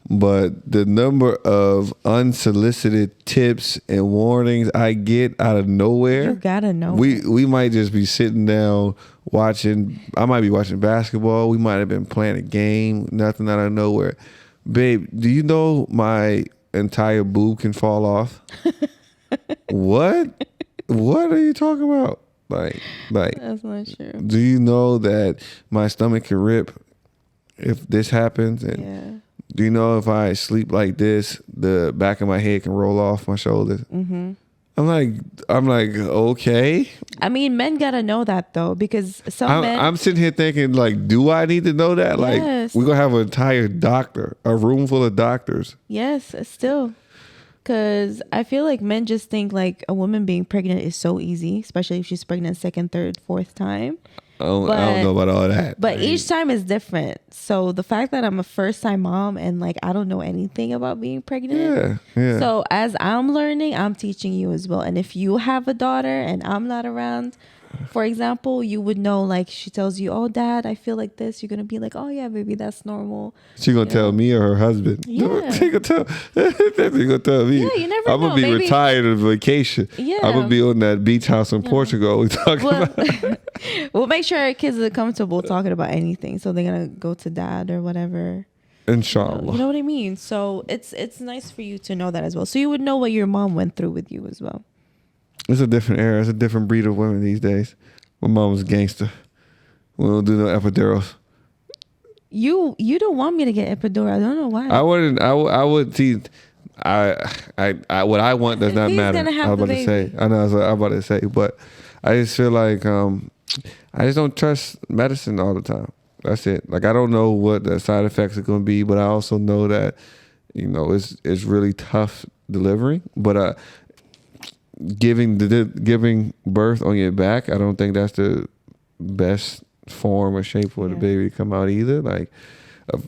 but the number of unsolicited tips and warnings I get out of nowhere. You gotta know. We might just be sitting down watching. I might be watching basketball. We might have been playing a game. Nothing out of nowhere. Babe, do you know my entire boob can fall off? What? What are you talking about? Like That's not true. do you know that my stomach can rip if this happens? And Yeah. do you know if I sleep like this, the back of my head can roll off my shoulders? Mm-hmm. I'm like, okay. I mean, men gotta know that though, because men. I'm sitting here thinking, like, do I need to know that? Yes. Like, we're gonna have an entire a room full of doctors. Yes, still. Because I feel like men just think like a woman being pregnant is so easy, especially if she's pregnant 2nd, 3rd, 4th time. I don't know about all that. But each time is different. So the fact that I'm a first time mom and like I don't know anything about being pregnant. Yeah. So as I'm learning, I'm teaching you as well. And if you have a daughter and I'm not around, for example, you would know, like she tells you, oh, dad, I feel like this. You're going to be like, oh, yeah, baby, that's normal. She gonna tell me or her husband? Yeah. She gonna tell me. Yeah, you never I'm gonna know. be Maybe- retired on vacation. Yeah. I'm gonna be on that beach house in Portugal. We talking Well, about. we'll make sure our kids are comfortable talking about anything. So they're going to go to dad or whatever. Inshallah. You know what I mean? So it's nice for you to know that as well. So you would know what your mom went through with you as well. It's a different era. It's a different breed of women these days. My mom was a gangster. We don't do no epidurals. You don't want me to get epidural. I don't know why. I wouldn't. I would see. What I want does not He's matter. gonna have I was the about to say. baby. I know. I was about to say, but I just feel like I just don't trust medicine all the time. That's it. Like I don't know what the side effects are going to be, but I also know that it's really tough delivering. But giving birth on your back, I don't think that's the best form or shape for the baby to come out either. Like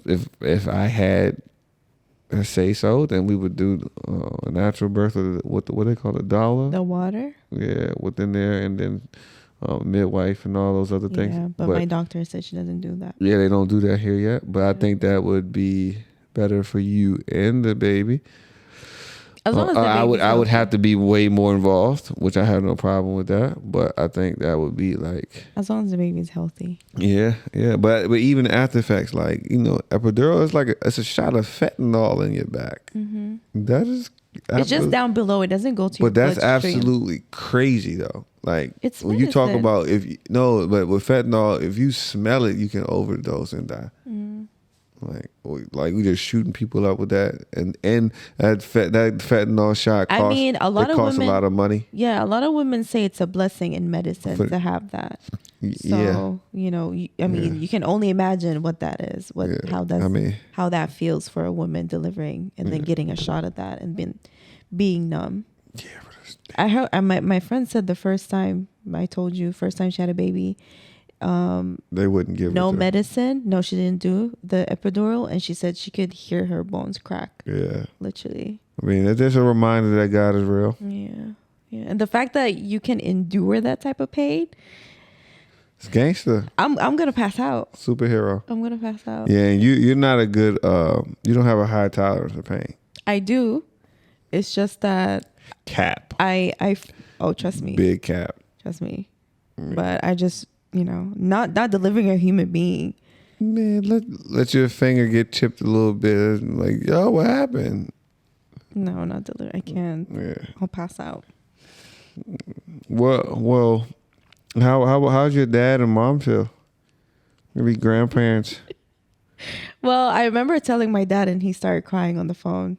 if I had a say so, then we would do a natural birth of what they call it, dollar. The water. Yeah, within there, and then midwife and all those other things. Yeah, but my doctor said she doesn't do that. Yeah, they don't do that here yet. But I think that would be better for you and the baby. As long as the I would have to be way more involved, which I have no problem with that. But I think that would be like, as long as the baby's healthy. Yeah. But even after effects, like epidural is like it's a shot of fentanyl in your back. Mm-hmm. That is. It's just down below. It doesn't go to your bloodstream. But that's bloodstream. Absolutely crazy though. Like it's when you talk about but with fentanyl, if you smell it, you can overdose and die. Mm. Like we just shooting people up with that, and that fentanyl shot costs, a lot of women, a lot of money. Yeah, a lot of women say it's a blessing in medicine to have that. So you can only imagine what that is. How that feels for a woman delivering and then getting a shot at that and being numb. Yeah, I heard my friend said the first time she had a baby. They wouldn't give no medicine. No, she didn't do the epidural, and she said she could hear her bones crack. Yeah, literally. I mean, it's just a reminder that God is real. Yeah, and the fact that you can endure that type of pain, it's gangster. I'm gonna pass out. Superhero. I'm gonna pass out. Yeah, and you're not a good. You don't have a high tolerance of pain. I do. It's just that cap. Trust me. Big cap. Trust me. But I just. Not delivering a human being. Man, let your finger get chipped a little bit. Like, yo, what happened? No, not delivering. I can't. Yeah. I'll pass out. Well, how's your dad and mom feel? Maybe grandparents. Well, I remember telling my dad, and he started crying on the phone,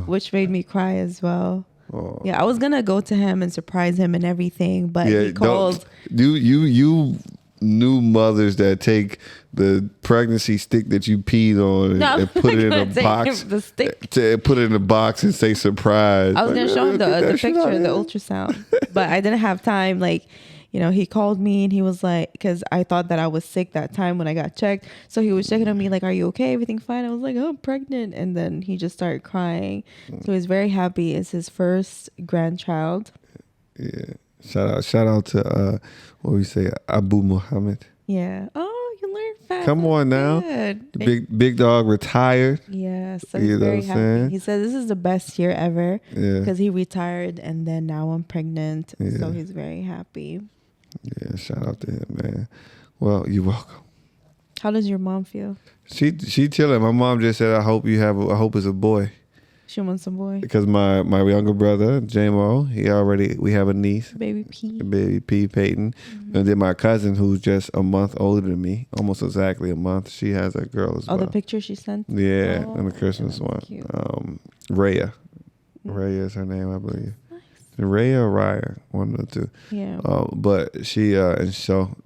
which made me cry as well. Oh. Yeah, I was gonna go to him and surprise him and everything, but he called. You new mothers that take the pregnancy stick that you peed on and put it in a box. The stick. To put it in a box and say surprise. I was gonna show him the picture, the ultrasound, but I didn't have time. He called me and he was like, because I thought that I was sick that time when I got checked. So he was checking on me like, are you okay? Everything fine? I was like, oh, I'm pregnant. And then he just started crying. So he was very happy. It's his first grandchild. Yeah. Shout out to, what we say, Abu Muhammad. Yeah. Oh, you learned fast. Come on now. The big dog retired. Yeah. So he's very happy. He said this is the best year ever. Yeah. Because he retired and then now I'm pregnant. Yeah. So he's very happy. Yeah, shout out to him, man. Well, you're welcome. How does your mom feel? She chilling. My mom just said, I hope it's a boy. She wants a boy. Because my younger brother, J-Mo, we have a niece. Baby P. Baby P, Peyton. Mm-hmm. And then my cousin, who's just a month older than me, almost exactly a month. She has a girl as well. Oh, the picture she sent? Yeah, and the Christmas one. Cute. Raya. Raya is her name, I believe. Raya or Raya, one of the two. Yeah. But she, and so,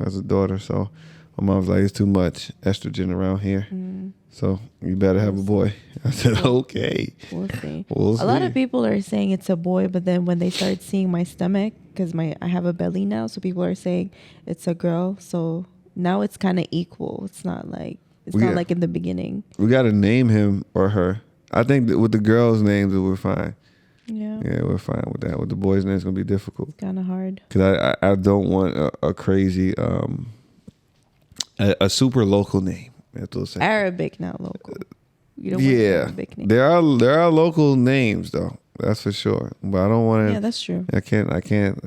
as a daughter, so my mom's like, it's too much estrogen around here. Mm. So you better have a boy. I said, okay. We'll see. A lot of people are saying it's a boy, but then when they start seeing my stomach, because I have a belly now, so people are saying it's a girl. So now it's kind of equal. It's not like in the beginning. We got to name him or her. I think that with the girls' names, we're fine. Yeah, we're fine with that. With the boys' names, it's gonna be difficult. It's kind of hard. Because I don't want a crazy a super local name. Arabic, not local. You don't want Arabic name. There are local names though. That's for sure. But I don't want to. Yeah, that's true. I can't.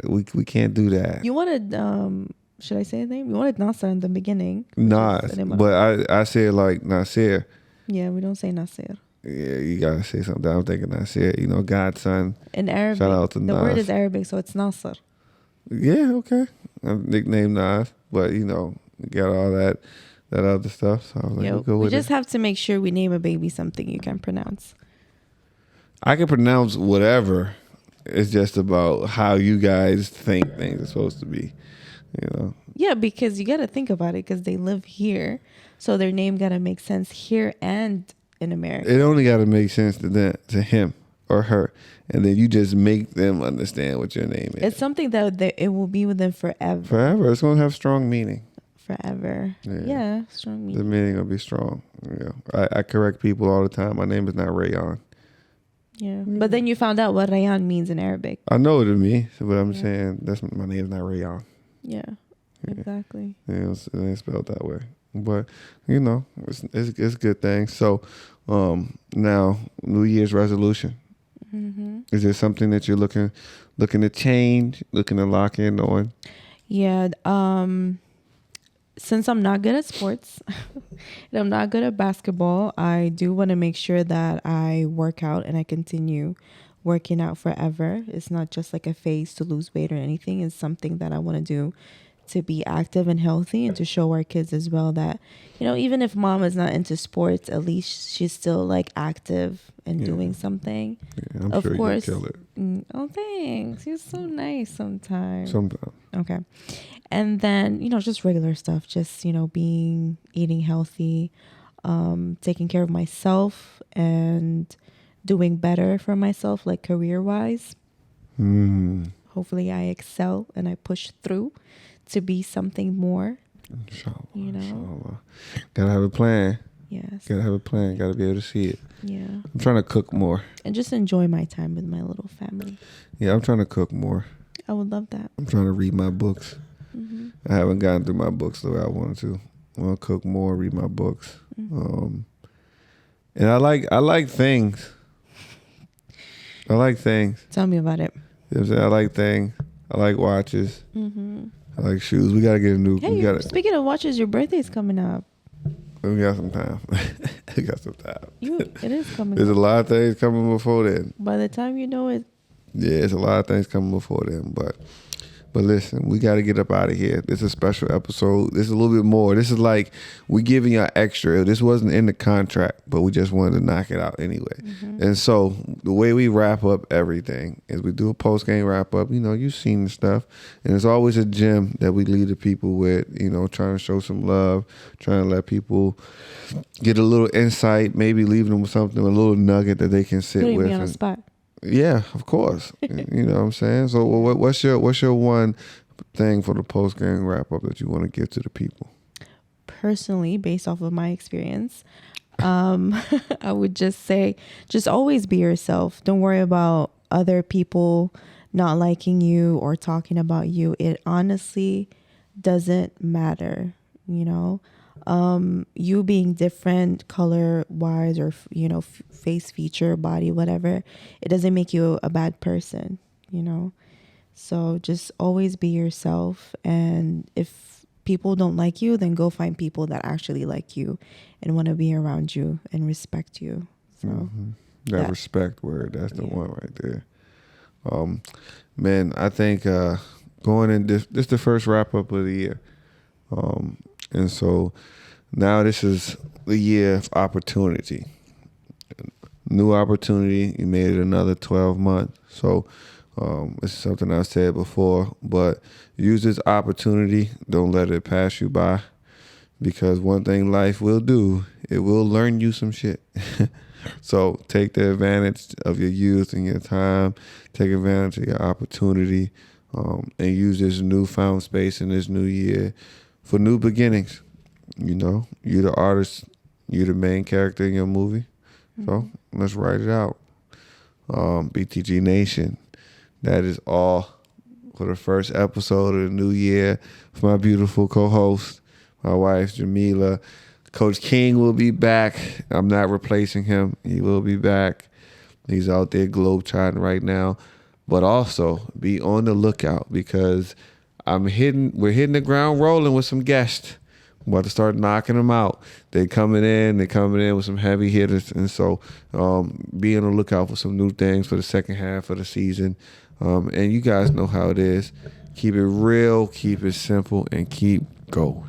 We can't do that. You wanted should I say his name? You wanted Nasser in the beginning. Nas, but I say it like Nasir. Yeah, we don't say Nasir. Yeah, you gotta say something. I'm thinking Nasir. God's son. In Arabic, shout out to Nas. The word is Arabic, so it's Nasser. Yeah, okay. I'm nicknamed Nas, but you got all that that other stuff. So I was like, we'll go we with just it. have to make sure we name a baby something you can pronounce. I can pronounce whatever. It's just about how you guys think things are supposed to be. You know. Yeah, because you got to think about it because they live here. So their name got to make sense here and in America. It only got to make sense to him or her. And then you just make them understand what your name is. It's something that it will be with them forever. Forever. It's going to have strong meaning. Forever. Yeah, strong meaning. The meaning will be strong. I correct people all the time. My name is not Rayon. Yeah. But then you found out what Rayan means in Arabic. I know what it means, but I'm saying my name is not Rayon. Yeah, exactly. It ain't spelled that way. But, it's a good thing. So, now, New Year's resolution. Mm-hmm. Is there something that you're looking to change, looking to lock in on? Yeah. Since I'm not good at sports and I'm not good at basketball, I do want to make sure that I work out and I continue working out forever. It's not just like a phase to lose weight or anything. It's something that I want to do to be active and healthy and to show our kids as well that, even if mom is not into sports, at least she's still like active and doing something. Yeah, I'm of sure course. you kill it. Oh, thanks. You're so nice sometimes. Sometimes. Okay. And then, just regular stuff, just, eating healthy, taking care of myself and doing better for myself, like career wise. Hopefully I excel and I push through to be something more. Inshallah. Inshallah. Gotta have a plan. Yes. Gotta have a plan. Gotta be able to see it. Yeah. I'm trying to cook more. And just enjoy my time with my little family. Yeah, I'm trying to cook more. I would love that. I'm trying to read my books. Mm-hmm. I haven't gotten through my books the way I wanted to. I want to cook more, read my books. Mm-hmm. And I like things. I like things. Tell me about it. You know what I'm saying? I like things. I like watches. Mm-hmm. I like shoes. We gotta get a new. Hey, speaking of watches, your birthday's coming up. We got some time. We got some time. It is coming There's up. a lot of things coming before then. By the time you know it. Yeah, there's a lot of things coming before then. But listen, we got to get up out of here. This is a special episode. This is a little bit more. This is like we giving y'all extra. This wasn't in the contract, but we just wanted to knock it out anyway. Mm-hmm. And so the way we wrap up everything is we do a post-game wrap-up. You've seen the stuff. And it's always a gem that we leave the people with, trying to show some love, trying to let people get a little insight, maybe leaving them with something, a little nugget that they can sit Putting with. me on the spot. Yeah, of course. You know what I'm saying? So what's your one thing for the post-game wrap-up that you want to give to the people? Personally, based off of my experience, I would just say, just always be yourself. Don't worry about other people not liking you or talking about you. It honestly doesn't matter, you being different color wise or face feature, body, whatever, it doesn't make you a bad person, so just always be yourself. And if people don't like you, then go find people that actually like you and want to be around you and respect you. So that respect word, that's the one right there. Man, I think going in this is the first wrap up of the year. And so now this is the year of opportunity. New opportunity. You made it another 12 months. So it's something I said before, but use this opportunity. Don't let it pass you by, because one thing life will do, it will learn you some shit. So take the advantage of your youth and your time. Take advantage of your opportunity, and use this newfound space in this new year for new beginnings. You're the artist, you're the main character in your movie. So let's write it out. BTG Nation, that is all for the first episode of the new year. For my beautiful co-host, my wife Jamila. Coach King will be back. I'm not replacing him. He will be back. He's out there globetrotting right now. But also be on the lookout, because we're hitting the ground rolling with some guests. I'm about to start knocking them out. They're coming in with some heavy hitters. And so be on the lookout for some new things for the second half of the season. And you guys know how it is. Keep it real, keep it simple, and keep going.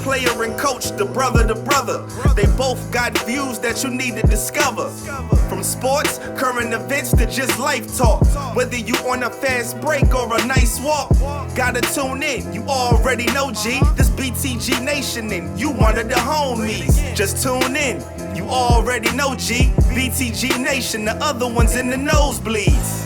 player and coach, the brother to brother. They both got views that you need to discover. From sports, current events to just life talk. Whether you on a fast break or a nice walk, gotta tune in, you already know G. This BTG Nation and you one of the homies. Just tune in, you already know G. BTG Nation, the other ones in the nosebleeds.